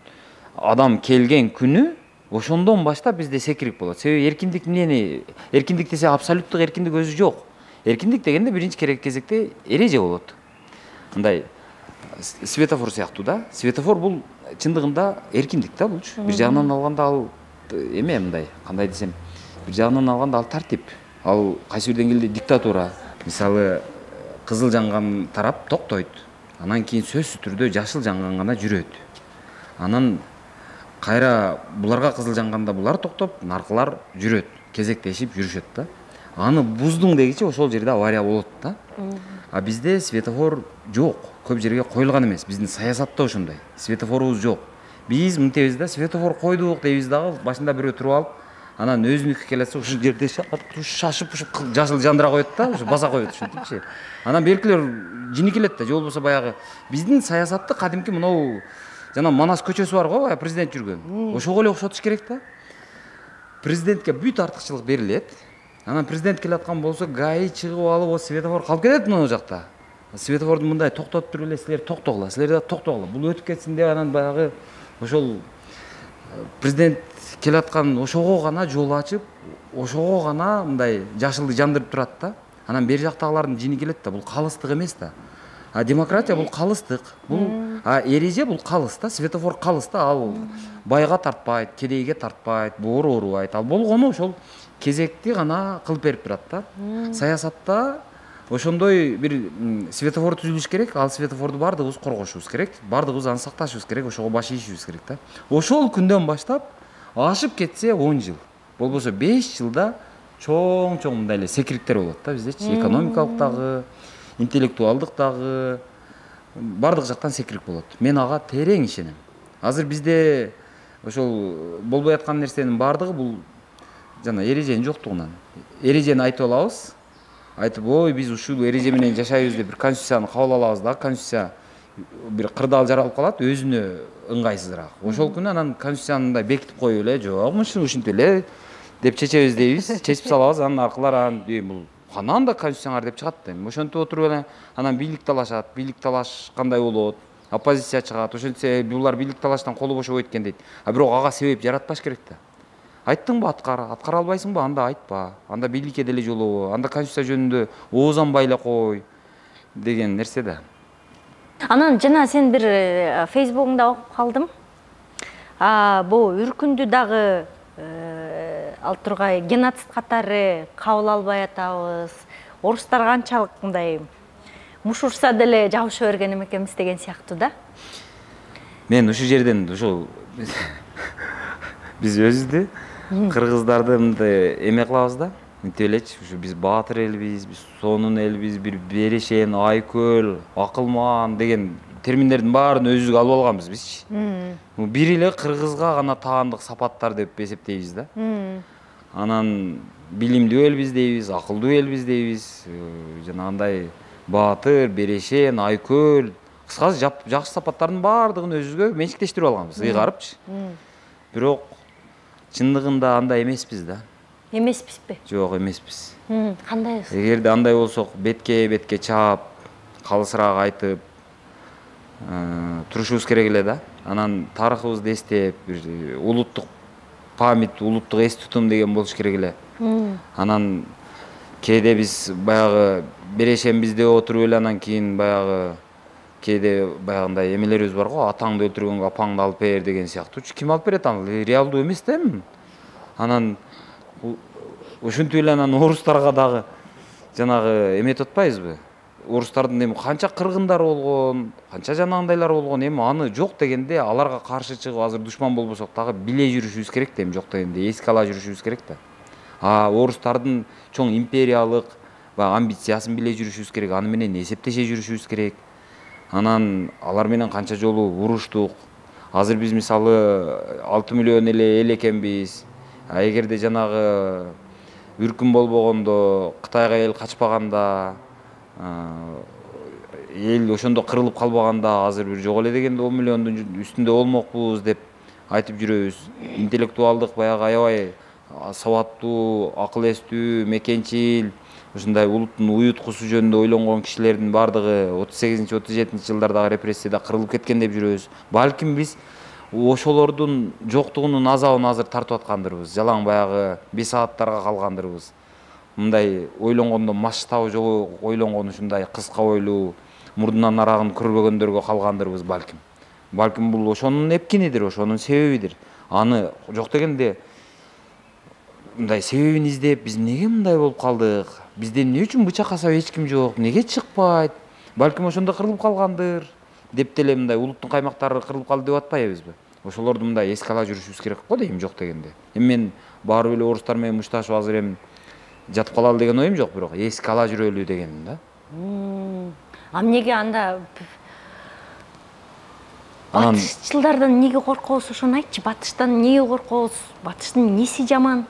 адам келген күнү ошондон баштап бизде секирип болот. Себеби эркиндик эмнени, эркиндик десе абсолюттук эркиндик өзү жок. Эркиндик дегенде биринчи кезекте эреже болот. Мындай светофор сыяктуу да. Светофор бул чындыгында эркиндик да булчу. Бир жагынан алганда ал эме мындай, кандай десем, бир жагынан алганда ал тартип. Ал кайсы бир деңгээлде диктатура. Мисалы, кызыл жанган тарап токтойт. Анан кийин сөзсүз түрдө жашыл жанган гана жүрөт. Анан кайра буларга кызыл жанганда булар токтоп, наркылар жүрөт, кезектешип жүрүшөт да. Аны буздуң дегичи ошол жерде авария болот да. А бизде светофор жок. Көп жерге коюлган эмес. Биздин саясатта ошондой. Светофорубуз жок. Биз мынтебиз да, светофор койдук дейбиз дагы, башында бирөө туруп алып, анан өзүнүкү келатса ушул жерде шашып жашыл жандыра коет да, ушу баса коет ушинтипчи. Анан беркилер жини келет да, же болбосо баягы биздин саясатты кадимки мынау жана Манас көчөсү бар го, президент жүргөн. Ошого эле окшотуш керек да. Президентке бүт артыкчылык берилет. Анан президент келаткан болсо, ГАИ чыгып алып, о светофор калып кетет мына жакта. Светофорду мындай токтотуп туруп эле, силер токтогула, силер да токтогула. Бул өтүп кетсин деп анан баягы ошол президент келаткан ошого гана жол ачып, ошого гана мындай жашылды жандырып турат да. Анан бери жактагылардын жини келет да, бул калыстык эмес да. А демократия бул калыстык. Бул эреже бул калыс да, светофор калыс да, ал байга тартпайт, кедейге тартпайт, боору оорубайт. Ал болгону ошол кезекти гана кылып берип турат да. Саясатта ошондой бир светофор түзүлүш керек, ал светофорду бардыгыбыз коргошубуз керек, бардыгыбыз аны сакташыбыз керек, ошого баш ийишибиз керек да. Ошол күндөн баштап ашып кетсе 10 жыл, болбосо 5 жылда чоң мындай эле секириктер болот да биздечи, экономикалык дагы, интеллектуалдык дагы, бардык жактан секирик болот. Мен ага терең ишенем. Азыр бизде ошол болбой аткан нерсенин бардыгы бул жана эреженин жоктугунан. Эрежени айтып алабыз. Айтып, ой, биз ушул эреже менен жашайбыз деп бир конституцияны кабыл алабыз да, конституция бир кырдаал жаралып калат, өзүнө ыңгайсызыраак. Ошол күнү анан конституцияны бекитип коюп эле, жок, ушинтип эле деп чечебиз дейбиз, чечип салабыз, анан аркылар анан бул канан да конституцияңар деп чыгат да. Ошентип отуруп эле анан бийлик талашат, бийлик талаш кандай болот? Оппозиция чыгат, ошентсе булар бийлик талаштан колу бошобойт экен дейт. А бирок ага себеп жаратпаш керек да. Айттыңбы аткара албайсыңбы, анда айтпа. Анда бийликке деле жолобо, анда конституция жөнүндө оозанбай эле кой деген нерсе да. Анан жана сен бир фейсбугуңда окуп калдым. Бул үркүндү дагы ал тургай геноцид катары кабыл албай атабыз. Орустар канчалык мындай мушурса деле жабыша берген эмекенбиз деген сыяктуу да. Мен ушул жерден ушул биз өзүбүздү кыргыздарды мындай эме кылабыз да, мынтип элечи, ушу биз баатыр элбиз, биз сонун элбиз, бир берешен, айкөл, акылман деген терминдердин баарын өзүбүзгө алып алганбыз бизчи. Бир эле кыргызга гана таандык сапаттар деп эсептейбиз да. Анан билимдүү элбиз дейбиз, акылдуу элбиз дейбиз, жанагындай баатыр, берешен, айкөл, кыскасы жакшы сапаттардын баардыгын өзүбүзгө менчиктештирип алганбыз, ыйгарыпчы. Бирок чындыгында андай эмеспиз да. Эмеспизби? Жок, эмеспиз. Кандайбыз? Эгерде андай болсок, бетке чаап, калысыраак айтып турушубуз керек эле да. Анан тарыхыбызды эстеп, бир улуттук память, улуттук эс тутум деген болуш керек эле. Анан кээде биз баягы берешенбиз деп отуруп эле анан кийин баягы кээде баягындай эмелерибиз бар го, атаңды өлтүргөнгө апаңды алып бер деген сыяктуу. Ким алып берет аны? Реалдуу эмес да эми. Анан ошентип эле анан орустарга дагы жанагы эметип атпайбызбы? Орустардын эми канча кыргындар болгон, канча жанагындайлар болгон, эми аны жок дегенде аларга каршы чыгып азыр душман болбосок дагы биле жүрүшүбүз керек да, эми жок дегенде эске ала жүрүшүбүз керек да. Орустардын чоң империялык амбициясын биле жүрүшүбүз керек, аны менен эсептеше жүрүшүбүз керек. Анан алар менен канча жолу уруштук. Азыр биз мисалы 6 миллион эле эл экенбиз. Эгерде жанагы үркүн болбогондо, Кытайга эл качпаганда, эл ошондо кырылып калбаганда азыр бир жок эле дегенде 10 миллиондун үстүндө болмокпуз деп айтып жүрөбүз. Интеллектуалдык баягы аябай сабаттуу, акыл эстүү, мекенчил, ушундай улуттун уюткусу жөнүндө ойлонгон кишилердин бардыгы 38-37 жылдардагы репрессияда кырылып кеткен деп жүрөбүз. Балким биз ошолордун жоктугунун азабын азыр тартып аткандырбыз. Жалаң баягы 5 сааттарга калгандырбыз. Мындай ойлонгондо масштабы жок ойлонгон ушундай кыска бойлуу, мурдунан арагын көрбөгөндөргө калгандырбыз балким. Балким бул ошонун эпкинидир, ошонун себебидир. Аны жок дегенде мындай себебин издеп, биз эмнеге мындай болуп калдык? Бизде эмне үчүн бычак касап эч ким жок? Эмнеге чыкпайт? Балким ошондо кырылып калгандыр деп деле мындай улуттун каймактары кырылып калды деп атпайбызбы? Ошолорду мындай эске ала жүрүшүбүз керек го дейм, жок дегенде. Эми мен баары эле орустар менен мушташып азыр эми жатып калалы деген оюм жок, бирок эске ала жүрөлү дегеним да. Эмнеге анда батышчылардан эмнеге коркобуз, ошону айтчы. Батыштан эмнеге коркобуз? Батыштын эмнеси жаман?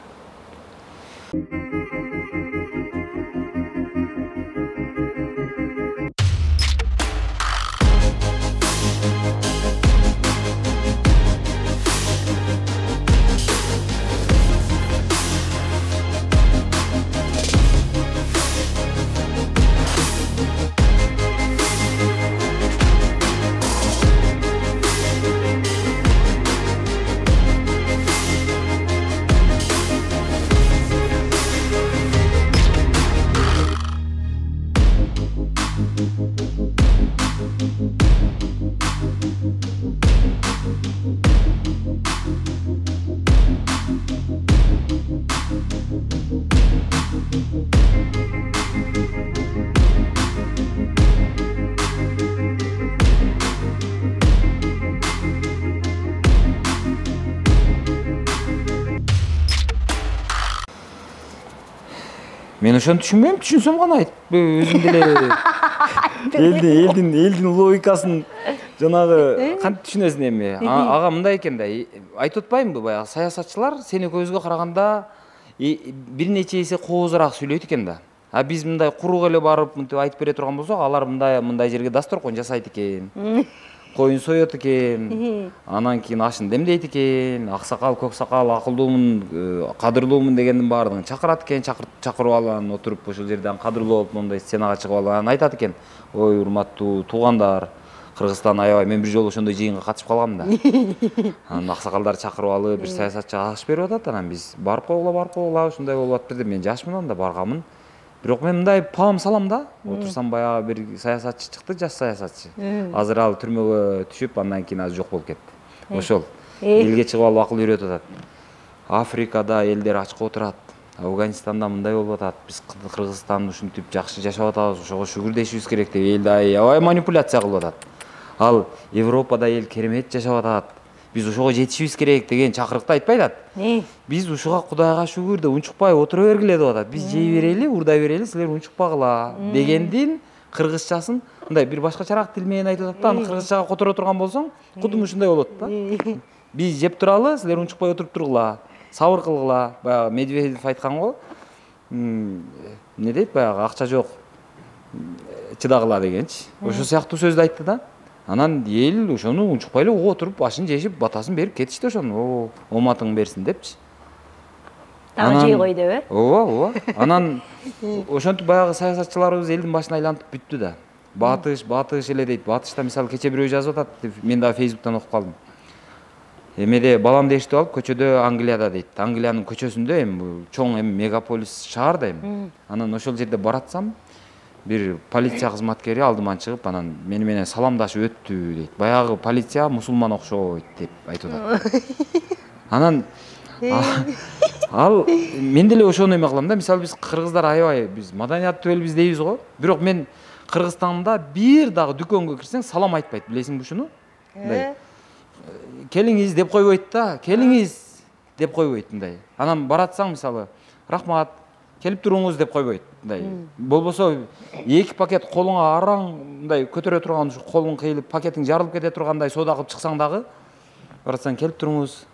Мен ошону түшүнбөйм, түшүнсөм гана айтып өзүм деле элдин логикасын жанагы кантип түшүнөсүң эми? Ага мындай экен да, айтып атпаймынбы, баягы саясатчылар сени көзгө караганда бир нече эсе коозураак сүйлөйт экен да. Биз мындай курук эле барып мынтип айтып бере турган болсок, алар мындай жерге дасторкон жасайт экен. Коюн соет экен, анан кийин ашын демдейт экен, аксакал, көк сакал, акылдуумун, кадырлуумун дегендин баардыгын чакырат экен, чакырып алып отуруп ошол жерден кадырлуу болуп мондай сценага чыгып алып анан айтат экен: "Ой, урматтуу туугандар, Кыргызстан аябай, мен бир жолу ошондой жыйынга катышып калгам да." Анан аксакалдар чакырып алып бир саясатчы аш берип атат, анан биз барып койгула, ушундай болуп атты деп мен жашмын анда барганмын. Бирок мен мындай паам салам да, отурсам баягы бир саясатчы чыкты, жаш саясатчы. Азыр ал түрмөгө түшүп, андан кийин азыр жок болуп кетти. Ошол элге чыгып алып акыл үйрөтүп атат. Африкада элдер ачка отурат, Афганистанда мындай болуп атат, биз Кыргызстан ушинтип жакшы жашап атабыз, ошого шүгүрдешибиз керек деп элди аябай манипуляция кылып атат. Ал Европада эл керемет жашап атат, биз ошого жетишибиз керек деген чакырыкты айтпай атат. Биз ушуга Кудайга шүгүр деп унчукпай отура бергиле деп атат. Биз жей берели, урдай берели, силер унчукпагыла дегендин кыргызчасын мындай бир башкачараак тил менен айтып атат да. Аны кыргызчага которо турган болсоң, кудум ушундай болот да. Биз жеп туралы, силер унчукпай отуруп тургула, сабыр кылгыла. Баягы Медведев айткан го. Эмне дейт баягы, акча жок, чыдагыла дегенчи. Ошол сыяктуу сөздү айтты да. Анан эл ошону унчукпай эле угуп отуруп, башын жешип, батасын берип кетишти ошону. Оматың берсин депчи. Дагы жей кой деп, ооба. Анан ошентип баягы саясатчыларыбыз элдин башын айлантып бүттү да. Батыш эле дейт. Батышта мисалы кече бирөө жазып атат, мен дагы Фейсбуктан окуп калдым. Эмеде баламды эшитип алып, көчөдө Англияда дейт. Англиянын көчөсүндө эми чоң мегаполис шаар да эми. Анан ошол жерде баратсам, бир полиция кызматкери алдыман чыгып анан мени менен саламдашып өттү дейт. Баягы полиция мусулман окшойт деп айтып атат. Анан ал мен деле ошону эме кылам да. Мисалы биз кыргыздар аябай биз маданияттуу элбиз дейбиз го. Бирок мен Кыргызстанда бир дагы дүкөнгө кирсең салам айтпайт, билесиңби ушуну? Мындай келиңиз деп койбойт да, келиңиз деп койбойт мындай. Анан баратсаң мисалы, рахмат, келип туруңуз деп койбойт мындай. Болбосо эки пакет колуңа араң мындай көтөрө турган ушу колуң кыйылып, пакетиң жарылып кете тургандай соода кылып чыксаң дагы, баратсаң келип туруңуз,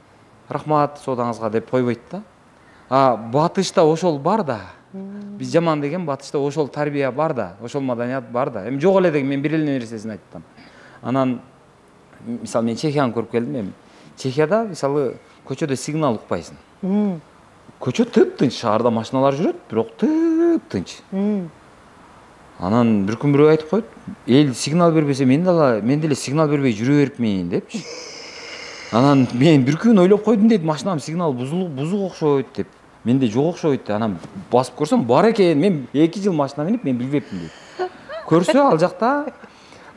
рахмат соодаңызга деп койбойт да. Батышта ошол бар да. Биз жаман деген батышта ошол тарбия бар да, ошол маданият бар да. Эми жок эле деген мен бир эле нерсесин айттым. Анан мисалы мен Чехияны көрүп келдим. Чехияда мисалы көчөдө сигнал укпайсың. Көчө тып-тынч, шаарда машиналар жүрөт, бирок тып-тынч. Анан бир күн бирөө айтып коет, эл сигнал бербесе мен деле сигнал бербей жүрө берипмин депчи. Анан мен бир күн ойлоп койдум дейт, машинам сигнал бузук окшойт деп. Менде жок окшойт. Анан басып көрсөм бар экен. Мен 2 жыл машина минип мен билбепмин дейт. Көрсө ал жакта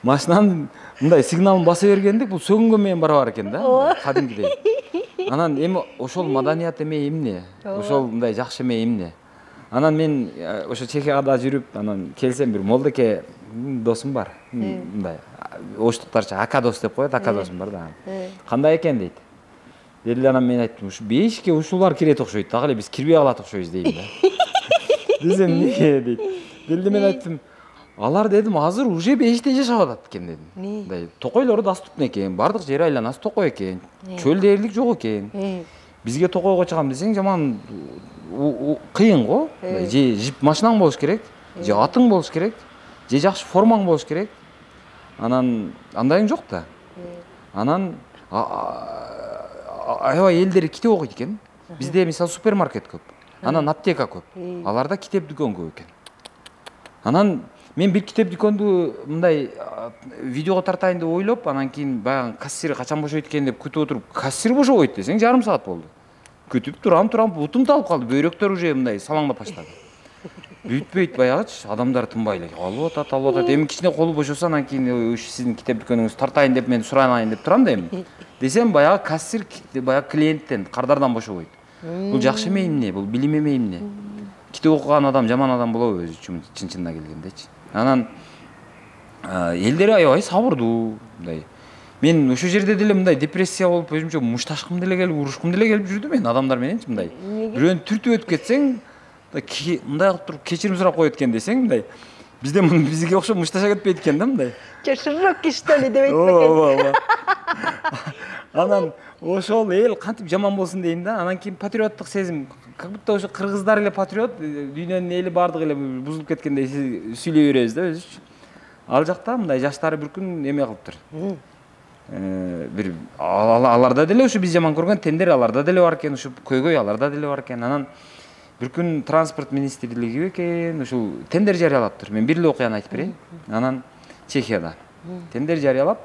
машинанын мындай сигналын баса бергендик бул сөгүнгөн менен барабар экен да. Кадимкидей. Анан эми ошол маданият эме эмне? Ошол мындай жакшы эме эмне? Анан мен ошо Чехияда жүрүп, анан келсем бир молдеке досум бар. Мындай оштуктарча ака дос деп коет, ака досум бар да. Кандай экен дейт. Деле анан мен айттым, ушу бешикке ушулар кирет окшойт, дагы эле биз кирбей калат окшойбуз дейм да. Десем эмне дейт. Деле мен айттым, алар дедим азыр уже бешикте жашап атат экен дедим. Мындай токойлору доступн экен, бардык жер айланасы токой экен, чөл дээрлик жок экен. Бизге токойго чыгам десең жаман кыйын го. Же жип машинаң болуш керек, же атың болуш керек, же жакшы формаң болуш керек. Анан андайың жок да. Анан аябай элдер китеп окуйт экен. Бизде мисалы супермаркет көп. Анан аптека көп. Аларда китеп дүкөн көп экен. Анан мен бир китеп дүкөндү мындай видеого тартайын деп ойлоп, анан кийин баягы кассир качан бошойт экен деп күтүп отуруп, кассир бошобойт десең жарым саат болду. Күтүп турам, бутум талып калды, бөйрөктөр уже мындай салаңдап баштады. Бүтпөйт баягычы, адамдар тынбай эле алып атат. Эми кичине колу бошосо анан кийин сиздин китеп дүкөнүңүз тартайын деп мен суранайын деп турам да эми. Десем баягы кассир баягы клиенттен, кардардан бошобойт. Бул жакшы эме эмне, бул билим эме эмне? Китеп окуган адам жаман адам болобу өзү үчүн чын-чынына келгендечи. Анан элдер аябай сабырдуу мындай. Мен ошол жерде деле мындай депрессия болуп, өзүмчө мушташкым деле келип, урушкум деле келип жүрдүм мен адамдар мененчи мындай. Бирөөнү түртүп өтүп кетсең, мындай кылып туруп кечирим сурап коет экен десең, мындай. Бизде бизге окшоп мушташа кетпейт экен да мындай. Чеширок киштели дебейт экен. Анан ошол эл кантип жаман болсун дейм да. Анан кийин патриоттук сезим, как будто ошо кыргыздар эле патриот, дүйнөнүн эли бардыгы эле бузулуп кеткендей сүйлөй беребиз да өзүчү. Ал жакта мындай жаштары бир күн эме кылыптыр. Бир аларда деле ушу биз жаман көргөн тендер аларда деле бар экен, ушу көйгөй аларда деле бар экен. Анан бир күн транспорт министрлиги экен, ушул тендер жарыялаптыр. Мен бир эле окуяны айтып берейин. Анан Чехияда тендер жарыялап,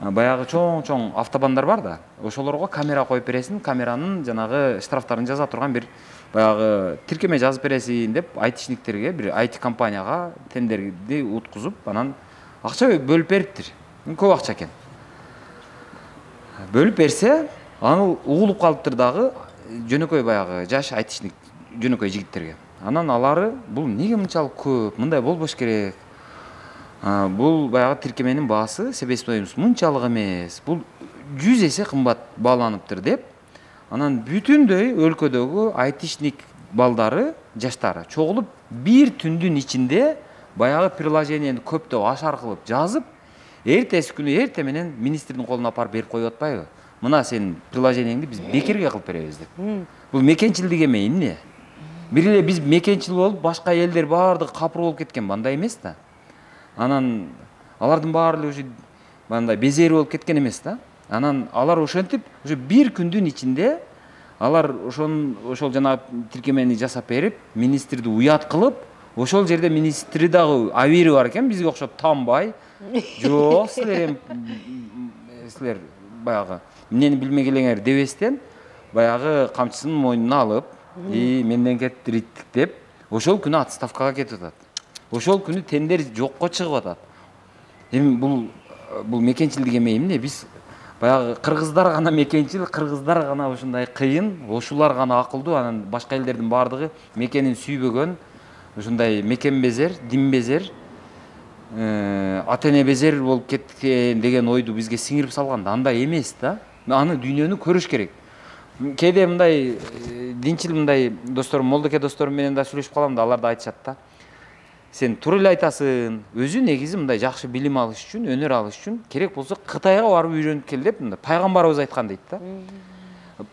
баягы чоң автобандар бар да, ошолорго камера коюп бересиң, камеранын жанагы штрафтарын жаза турган бир баягы тиркеме жазып бересиң деп айтишниктерге, бир IT компанияга тендерди уткузуп, анан акча бөлүп бериптир. Көп акча экен. Бөлүп берсе, аны угулуп калыптыр дагы жөнөкөй баягы жаш айтишник жөнөкөй жигиттерге. Анан алары бул эмнеге мынчалык көп, мындай болбош керек. Бул баягы тиркеменин баасы, себестоюмуз мынчалык эмес. Бул 100 эсе кымбат бааланыптыр деп. Анан бүтүндөй өлкөдөгү айтишник балдары, жаштары чогулуп бир түндүн ичинде баягы приложениени көптөп ашар кылып жазып, эртеси күнү эрте менен министрдин колуна апарып берип коюп атпайбы? Мына сенин приложениеңди биз бекерге кылып беребиз деп. Бул мекенчилдик эме эмне? Бир эле биз мекенчил болуп, башка элдер баардыгы капыр болуп кеткен, мындай эмес да. Анан алардын баары уже мындай безери болуп кеткен эмес да. Анан алар ошентип, уже бир күндүн ичинде алар ошол жана тиркемени жасап берип, министрди уят кылып, ошол жерде министри дагы авири бар экен, бизге окшоп танбай, жок, силер баягы эмнени билмек элеңер дебестен, баягы камчысын мойнуна алып, менден кетти риттик деп, ошол күнү отставкага кетип атат. ошол күнү тендер жокко чыгып атат. Эми бул мекенчилдик эме эмне? Биз баягы кыргыздар гана мекенчил, кыргыздар гана ушундай кыйын, ошулар гана акылдуу, анан башка элдердин баардыгы мекенин сүйбөгөн, ушундай мекенбезер, динбезер, ата-эне безер болуп кеткен деген ойду бизге сиңирип салган да. Андай эмес да. Аны дүйнөнү көрүш керек. Кээде мындай динчил мындай досторум, молдоке досторум менен да сүйлөшүп калам да, алар да айтышат да. Сен туура эле айтасың. Өзү негизи мындай жакшы билим алыш үчүн, өнөр алыш үчүн керек болсо Кытайга барып үйрөнүп кел деп мындай пайгамбарыбыз айткан дейт да.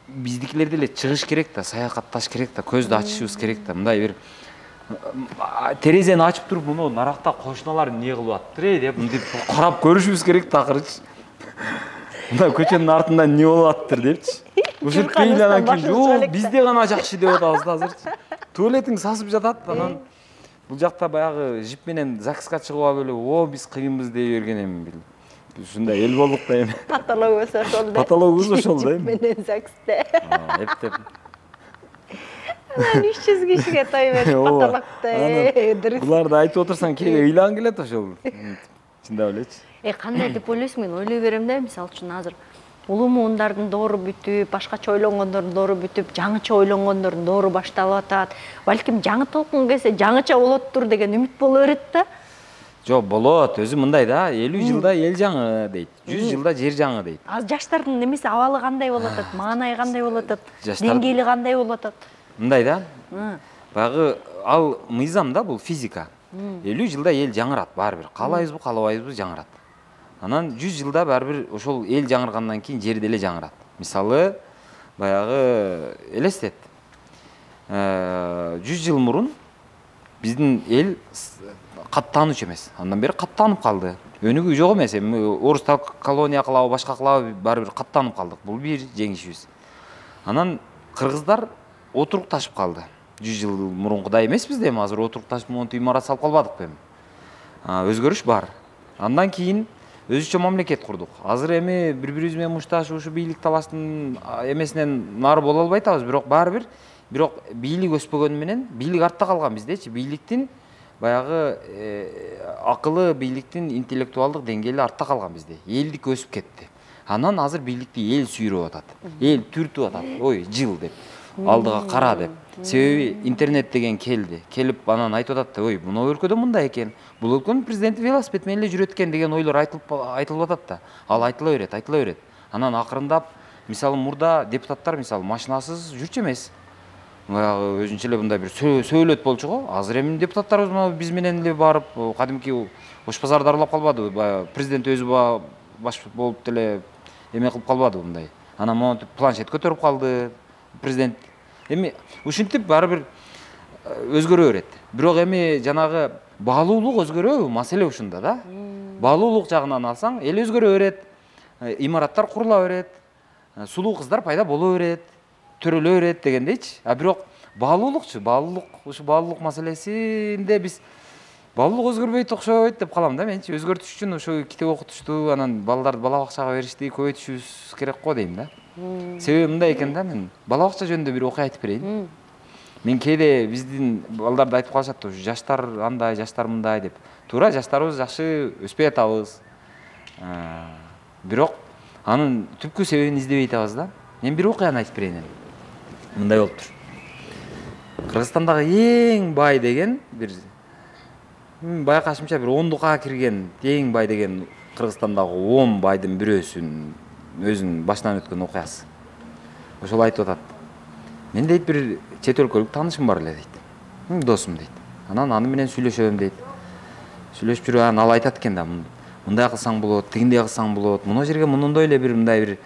Биздикилер деле чыгыш керек да, саякатташ керек да, көздү ачышыбыз керек да. Мындай бир терезени ачып туруп, муну наракта кошуналар эмне кылып атыптыр деп мынтип карап көрүшүбүз керек да акырычы. Мындай көчөнүн артында эмне болуп атыптыр депчи. Ушинтпей эле анан кийин жок, бизде гана жакшы деп атабыз да азырчы. Туалетиң сасып жатат, анан бул жакта баягы жип менен ЗАГСка чыгып алып эле, о биз кыйынбыз дей берген эми. Ушундай эл болдук да эми. Патологубуз ошол да. Патологубуз ошол да эми. Жип менен ЗАГСте. Эптеп. Анан 300 кишиге той берип патологда. Дурус. Буларды айтып отурсаң кээде ыйлан келет ошол. Чындап элечи. Кандай деп ойлойсуң? Мен ойлой берем да, мисалы үчүн азыр улуу муундардын доору бүтүп, башкача ойлонгондордун доору бүтүп, жаңыча ойлонгондордун доору башталып атат. Балким жаңы толкун келсе жаңыча болоттур деген үмүт боло берет да. Жок, болот. Өзү мындай да, 50 жылда эл жаңы дейт. 100 жылда жер жаңы дейт. Аз жаштардын немеси абалы кандай болот атат, маанайы кандай болот атат, деңгээли кандай болот атат. Мындай да. Багы ал мыйзам да, бул физика. 50 жылда эл жаңырат баары бир. Каалайбызбы, каалабайбызбы жаңырат. Анан 100 жылда баары бир ошол эл жаңыргандан кийин жер деле жаңырат. Мисалы, баягы элестет. 100 жыл мурун биздин эл каттануучу эмес. Андан бери каттанып калды. Өнүгүү жок эмес. Эми орустар колония кылабы, башка кылабы, баары бир каттанып калдык. Бул бир жеңишибиз. Анан кыргыздар отурукташып калды. 100 жыл мурункудай эмеспиз да, эми азыр отурукташып монтип имарат салып калбадыкпы эми. Өзгөрүш бар. Андан кийин өзүчө мамлекет курдук. Азыр эми бири-бирибиз менен мушташып ушу бийлик талаштын эмесинен нары боло албай атабыз, бирок баары бир бийлик өспөгөнү менен бийлик артта калган биздечи. Бийликтин баягы акылы, бийликтин интеллектуалдык деңгээли артта калган бизде. Элдик өсүп кетти. Анан азыр бийликти эл сүйрөп атат. Эл түртүп атат. Ой, жыл деп. Алдыга кара деп. Себеби интернет деген келди. Келип анан айтып атат, ой, мына өлкөдө мындай экен. Бул өлкөнүн президенти велосипед менен эле жүрөт экен деген ойлор айтылып атат да. Ал айтыла берет. Анан акырындап, мисалы мурда депутаттар мисалы машинасыз жүрчү эмес. Баягы өзүнчө эле мындай бир сөөлөт болчу го. Азыр эми депутаттарыбыз биз менен эле барып, кадимки Ош базарды аралап калбады. Президент өзү баш болуп деле эме кылып калбады мындай. Анан монтип планшет көтөрүп калды президент. Эми ушинтип баары бир өзгөрө берет. Бирок эми жанагы баалуулук өзгөрөбү? Маселе ушунда да. Баалуулук жагынан алсаң, эл өзгөрө берет. Имараттар курула берет. Сулуу кыздар пайда боло берет. Төрөлө берет дегендейчи. Бирок баалуулукчу, ушу баалуулук маселесинде биз баалуулук өзгөрбөйт окшойт деп калам да менчи. Өзгөртүш үчүн ошо китеп окутушту, анан балдарды бала бакчага беришти, көбөйтүшүбүз керек го дейм да. Себеби мындай экен да, мен бала бакча жөнүндө бир окуя айтып берейин. Мен кээде биздин балдарды айтып калышат, ушу жаштар андай, жаштар мындай деп. Туура, жаштарыбыз жакшы өспөй атабыз. Бирок анын түпкү себебин издебей атабыз да. Мен бир окуяны айтып берейин. Мындай болуптур. Кыргызстандагы эң бай деген бир байкашымча бир 10дукка кирген, эң бай деген Кыргызстандагы 10 байдын бирөөсүн өзүнүн башынан өткөн окуясы. Ошол айтып атат. Мен дейт бир чет өлкөлүк таанышым бар эле дейт. Досум дейт. Анан аны менен сүйлөшөм дейт. Сүйлөшүп жүрүп анан ал айтат экен да, мындай кылсаң болот, тигиндей кылсаң болот. Мына жерге мындай эле бир мындай бир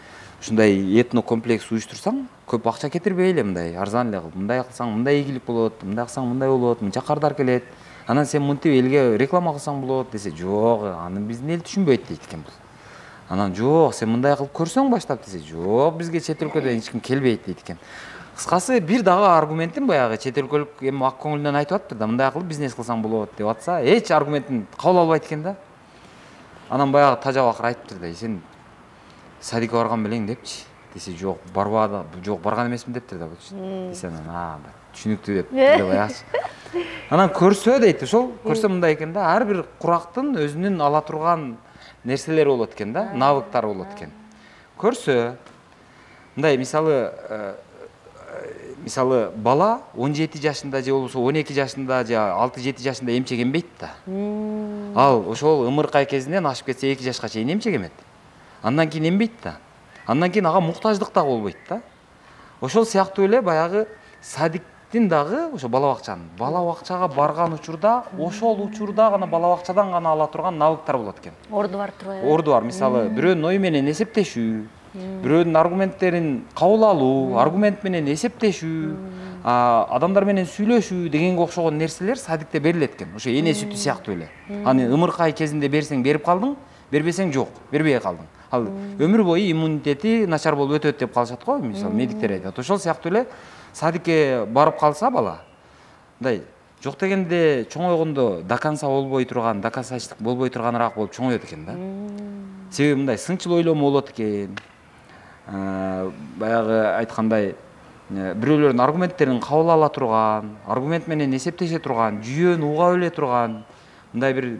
ушундай этно комплекс уюштурсаң, көп акча кетирбей эле мындай арзан эле кылып, мындай кылсаң мындай ийгилик болот, мындай кылсаң мындай болот, мынча кардар келет. Анан сен мынтип элге реклама кылсаң болот десе, жок, аны биздин эл түшүнбөйт дейт экен бул. Анан жок, сен мындай кылып көрсөң баштап десе, жок, бизге чет өлкөдөн эч ким келбейт дейт экен. Кыскасы бир дагы аргументин баягы чет өлкөлүк эми ак көңүлдөн айтып атыптыр да, мындай кылып бизнес кылсаң болот деп атса, эч аргументин кабыл албайт экен да. Анан баягы тажап акыр айтыптыр да, сен садикке барган белең депчи. десе жок барбады, жок барган эмесмин дептир да болчу. Десе анан түшүнүктүү деп баягычы. Анан көрсө дейт ошол, көрсө мындай экен да, ар бир курактын өзүнүн ала турган нерселери болот экен да, навыктары болот экен. Көрсө мындай мисалы бала 17 жашында же болбосо 12 жашында же 6-7 жашында эмчек эмбейт да. Ал ошол ымыркай кезинен ашып кетсе 2 жашка чейин эмчек эмет. Андан кийин эмбейт да. Андан кийин ага муктаждык дагы болбойт да. Ошол сыяктуу эле баягы садиктин дагы ошо бала бакчага барган учурда ошол учурда гана бала бакчадан гана ала турган навыктар болот экен. Орду бар турбайбы? Орду бар. Мисалы бирөөнүн ою менен эсептешүү, бирөөнүн аргументтерин кабыл алуу, аргумент менен эсептешүү, адамдар менен сүйлөшүү дегенге окшогон нерселер садикте берилет экен. Ошо эне сүтү сыяктуу эле. Аны ымыркай кезинде берсең берип калдың, бербесең жок, бербей калдың. Ал өмүр бою иммунитети начар болуп өтөт деп калышат го, мисалы медиктер айтат. Ошол сыяктуу эле садикке барып калса бала, мындай жок дегенде чоңойгондо до конца болбой турган, до концачтык болбой турганыраак болуп чоңоет экен да. Себеби мындай сынчыл ойломо болот экен. Баягы айткандай бирөөлөрдүн аргументтерин кабыл ала турган, аргумент менен эсептеше турган, жүйөнү уга биле турган, мындай бир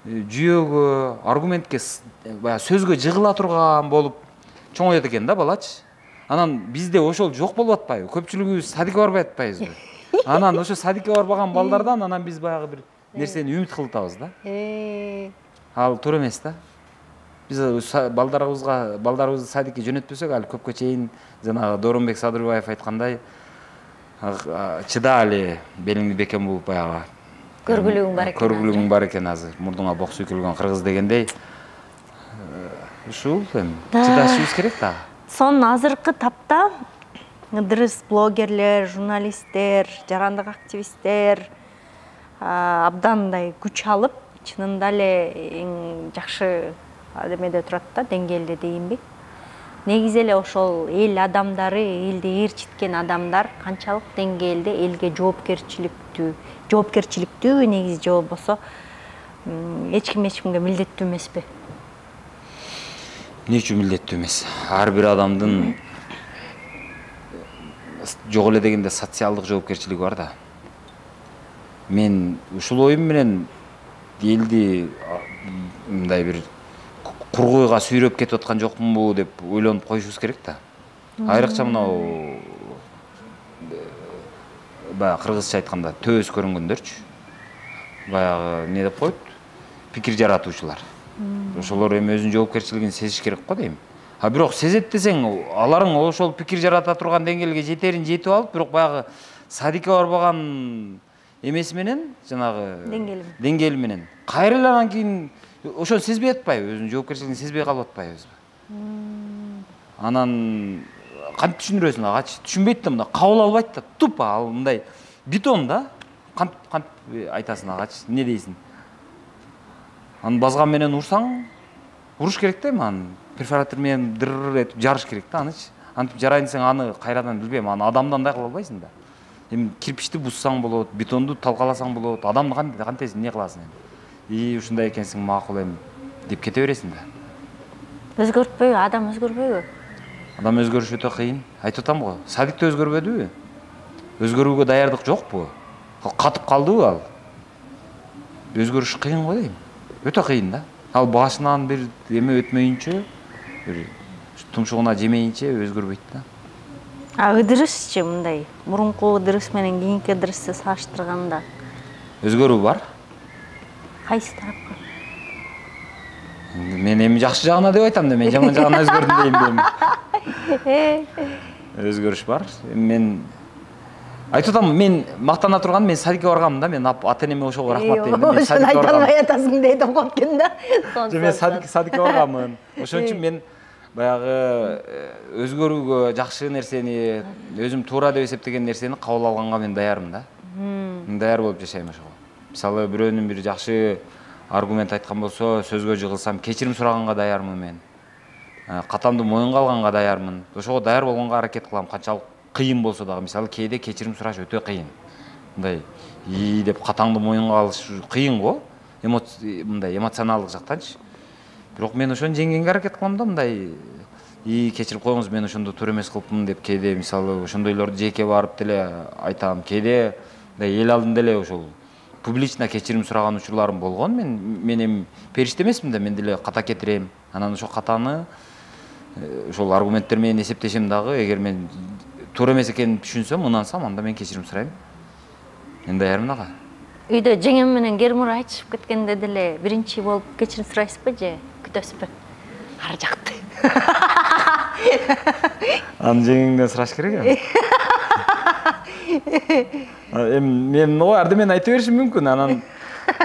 жүйөгө, аргументке, баягы сөзгө жыгыла турган болуп чоңоет экен да балачы. Анан бизде ошол жок болуп атпайбы? Көпчүлүгүбүз садикке барбай атпайбызбы? Анан ошо садикке барбаган балдардан анан биз баягы бир нерсени үмүт кылып атабыз да. Ал туура эмес да. Биз балдарыбызды садикке жөнөтпөсөк, ал көпкө чейин жанагы Дооронбек Садырбаев айткандай, чыда эле белиңди бекем бууп баягы Көргүлүгүң бар экен. Көргүлүгүң бар экен азыр. Мурдуңа бок сүйкөлгөн кыргыз дегендей. Ушул эми чыдашыбыз керек да. Сон азыркы тапта ыдырыс блогерлер, журналисттер, жарандык активисттер абдан мындай күч алып, чынында эле эң жакшы демеде турат да, деңгээлде дейинби. Негизи эле ошол эл адамдары, элди ээрчиткен адамдар канчалык деңгээлде элге жоопкерчиликтүү негизи же болбосо эч кимге милдеттүү эмеспи? Эмне үчүн милдеттүү эмес? Ар бир адамдын жок эле дегенде социалдык жоопкерчилиги бар да. Мен ушул оюм менен элди мындай бир кургуйга сүйрөп кетип аткан жокмунбу деп ойлонуп коюшубуз керек да. Айрыкча мынау баягы кыргызча айтканда төбөс көрүнгөндөрчү. Баягы эмне деп коет? Пикир жаратуучулар. Ошолор эми өзүнүн жоопкерчилигин сезиш керек го дейм. Бирок сезет десең, аларың ошол пикир жарата турган деңгээлге жетерин жетип алып, бирок баягы садикке барбаган эмеси менен, жанагы деңгээли менен. Кайра эле анан кийин ошону сезбей атпайбы, өзүнүн жоопкерчилигин сезбей калып атпайбызбы? Анан кантип түшүндүрөсүң агачы? Түшүнбөйт да, мында кабыл албайт да, тупо ал мындай бетон да. Кантип айтасың агачы? Эмне дейсиң? Аны базган менен урсаң, уруш керек да, аны перфоратор менен дыр этип жарыш керек да анычы. Антип жарайын десең аны кайрадан билбейм, аны адамдан да кыла албайсың да. Эми кирпичти буссаң болот, бетонду талкаласаң болот, адамды кантесиң, эмне кыласың эми? Ушундай экенсиң, макул эми деп кете бересиң да. Өзгөртпөйбү? Адам өзгөрбөйбү? Адам өзгөрүш өтө кыйын. Айтып атам го, садикте өзгөрбөдүбү? Өзгөрүүгө даярдык жокпу? Катып калдыбы ал? Өзгөрүш кыйын го дейм. Өтө кыйын да. Ал башынан бир эме өтмөйүнчө, бир тумшугуна жемейинче өзгөрбөйт да. Ыдырысчы мындай, мурунку ыдырыс менен кийинки ыдырысты салыштырганда өзгөрүү бар. Кайсы тарапка? Мен эми жакшы жагына деп айтам да, мен жаман жагына өзгөрдүм дейм. Өзгөрүш бар. Мен айтып атам, мен мактана турган, мен садикке барганмын да, мен ата-энеме ошого рахмат дейм да. Мен садикке баргам. Айталбай атасың дейт окоптун да. Мен садикке барганмын. Ошон үчүн мен баягы өзгөрүүгө жакшы нерсени, өзүм туура деп эсептеген нерсени кабыл алганга мен даярмын да. Мен даяр болуп жашайм ошого. Мисалы бирөөнүн бир жакшы аргумент айткан болсо, сөзгө жыгылсам, кечирим сураганга даярмын мен. Катамды моюнга алганга даярмын. Ошого даяр болгонго аракет кылам, канчалык кыйын болсо дагы. Мисалы кээде кечирим сураш өтө кыйын. Мындай деп катаңды моюнга алыш кыйын го. Мындай эмоционалдык жактанчы. Бирок мен ошону жеңгенге аракет кылам да, мындай кечирип коюңуз, мен ошондо туура эмес кылыпмын деп кээде мисалы ошондойлорду жеке барып деле айтам. Кээде эл алдында эле ошол публично кечирим сураган учурларым болгон. Мен эми периште эмесмин да, мен деле ката кетирем. Анан ошол катаны ошол аргументтер менен эсептешем дагы. Эгер мен туура эмес экенин түшүнсөм, ынансам, анда мен кечирим сурайм. Мен даярмын ага. Үйдө жеңем менен Гермур айтышып кеткенде деле биринчи болуп кечирим сурайсызбы же күтөсүзбү? Ар жакты. Аны жеңеңден сураш керек. Мен арды мен айта беришим мүмкүн, анан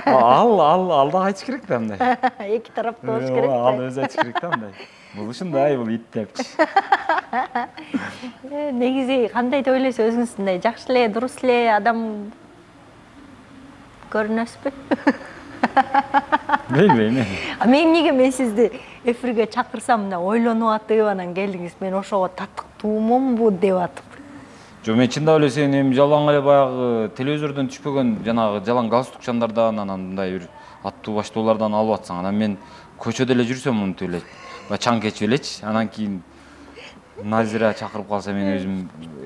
ал да айтыш керек да мындай. Эки тараптуу болуш керек. Ал өзү айтыш керек да мындай. Бул ушундай, бул ит депчи. Негизи кандай деп ойлойсуз өзүңүз, мындай жакшы эле, дурус эле адам көрүнөсүзбү? Билбейм. Мен эмнеге мен сизди эфирге чакырсам мына ойлонуп атып, анан келдиңиз, мен ошого татыктуумунбу деп атып. Жо, мен чындап эле сен эми жалаң эле баягы телевизордон түшпөгөн жанагы жалаң галстук чандардан, анан мындай бир аттуу баштоолордан алып атсаң, анан мен көчөдө эле жүрсөм мынтип эле чаң кечип элечи, анан кийин Назира чакырып калса мен өзүм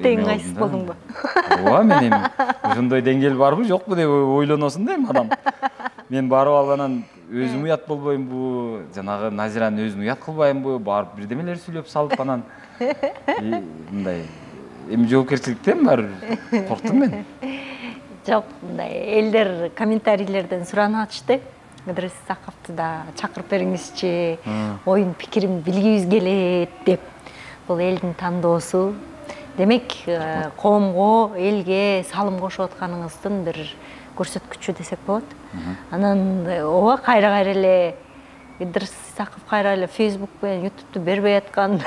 тең кайсыз болдуңбу? Ооба, мен эми ошондой деңгээл барбы, жокпу деп ойлоносун да эми адам. Мен барып алып анан өзүм уят болбоймбу, жанагы Назираны өзүн уят кылбаймбы, барып бирдемелер сүйлөп салып анан мындай эми жоопкерчиликтен баары корктум мен. Жок, мындай элдер комментарийлерден суранып атышты. Ыдырыс Исаковду да чакырып бериңизчи, оюн пикирин билгибиз келет деп. Бул элдин тандоосу. Демек, коомго, элге салым кошуп атканыңыздын бир көрсөткүчү десек болот. Анан ооба кайра эле Ыдырыс Исаков кайра эле Facebook менен YouTube'ду бербей аткан.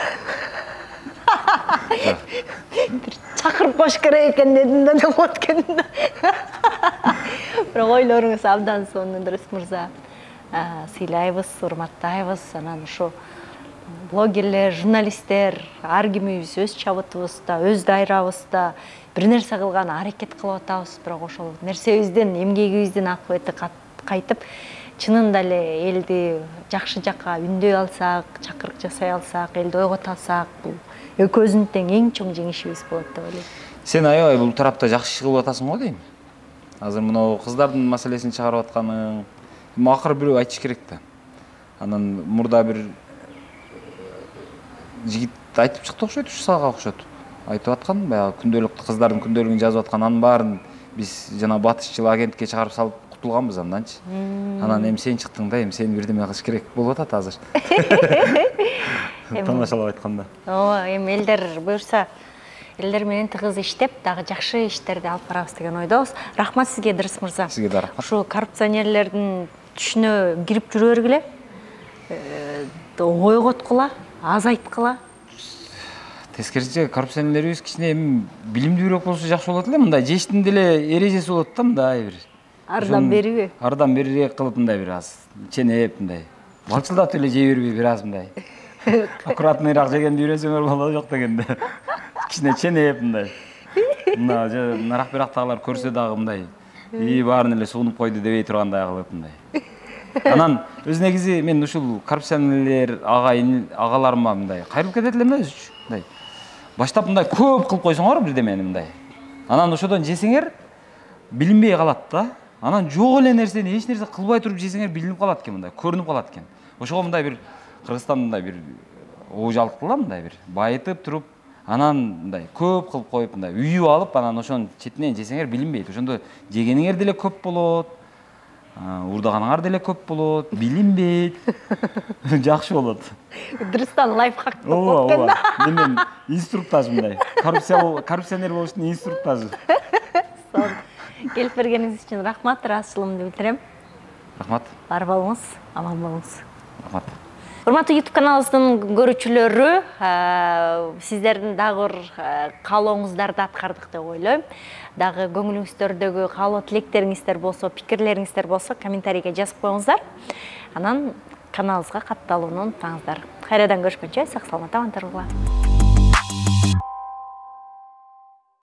Чакырып кош керек экен дедим да деп өткөндө. Бирок ойлоруңуз абдан сонун, Ыдырыс мырза. Сыйлайбыз, урматтайбыз. Анан ушу блогерлер, журналисттер, ар кимибиз өз чабытыбызда, өз дайрабызда бир нерсе кылган аракет кылып атабыз, бирок ошол нерсебизден, эмгегибиздин акыбети кайтып, чынында эле элди жакшы жакка үндөй алсак, чакырык жасай алсак, элди ойгото алсак, бул экөөбүздүн тең эң чоң жеңишибиз болот деп ойлойм. Сен аябай бул тарапта жакшы иш кылып атасың го дейм. Азыр мына кыздардын маселесин чыгарып атканың, акыры бирөө айтыш керек да. Анан мурда бир жигит айтып чыкты окшойт, ушу сага окшот. Айтып аткан, баягы күндөлүктү кыздардын күндөлүгүн жазып аткан, анын баарын биз жана батышчыл агенттикке чыгарып салып кутулганбыз анданчы. Анан эми сен чыктың да, эми сен бирдеме кылыш керек болуп атат азыр. Тамашалап айтканда. Ооба, эми элдер буюрса, элдер менен тыгыз иштеп, дагы жакшы иштерди алып барабыз деген ойдобуз. Рахмат сизге, Ыдырыс мырза. Сизге да рахмат. Ушу коррупционерлердин түшүнө кирип жүрө бергиле. Ойготкула, азайткыла. Тескерисинче коррупционерлерибиз кичине эми билимдүүрөөк болсо жакшы болот эле, мындай жештин деле эрежеси болот да, мындай бир. Ардан бериби? Ардан берирээк кылып мындай бир аз ченеп мындай. Балчылдатып эле жей бербей бир аз мындай. Аккуратныйраак жегенди үйрөнсөңөр болот жок дегенде. Кичине ченеп мындай. Мына нарак бирактагылар көрсө дагы мындай. Баарын эле суунуп койду дебей тургандай кылып мындай. Анан өз негизи мен ушул коррупционерлер агаларыма мындай кайрылып кетет элем да өзүчү. Мындай баштап мындай көп кылып койсоңор бирдемени мындай. Анан ошодон жесеңер билинбей калат да. Анан жок эле нерсени эч нерсе кылбай туруп жесеңер билинип калат экен, мындай көрүнүп калат экен. Ошого мындай бир Кыргызстан мындай бир оожалыктыла мындай бир байытып туруп, анан мындай көп кылып коюп мындай үйүп алып, анан ошонун четинен жесеңер билинбейт. Ошондо жегениңер деле көп болот. Урдаганыңар деле көп болот, билинбейт. Жакшы болот. Ыдырыстан лайфхак болуп кеткен да. Мен инструктаж мындай. Коррупционер болуштун инструктажы. Келип бергениңиз үчүн рахмат, ыраазычылыгымды билдирем. Рахмат. Бар болуңуз, аман болуңуз. Рахмат. Урматтуу YouTube каналыбыздын көрүүчүлөрү, сиздердин дагы бир каалооңуздарды аткардык деп ойлойм. Дагы көңүлүңүздөрдөгү каалоо тилектериңиздер болсо, пикирлериңиздер болсо, комментарийге жазып коюңуздар. Анан каналыбызга катталууну унутпаңыздар. Кайрадан көрүшкөнчө сак саламатта аман туруңуздар.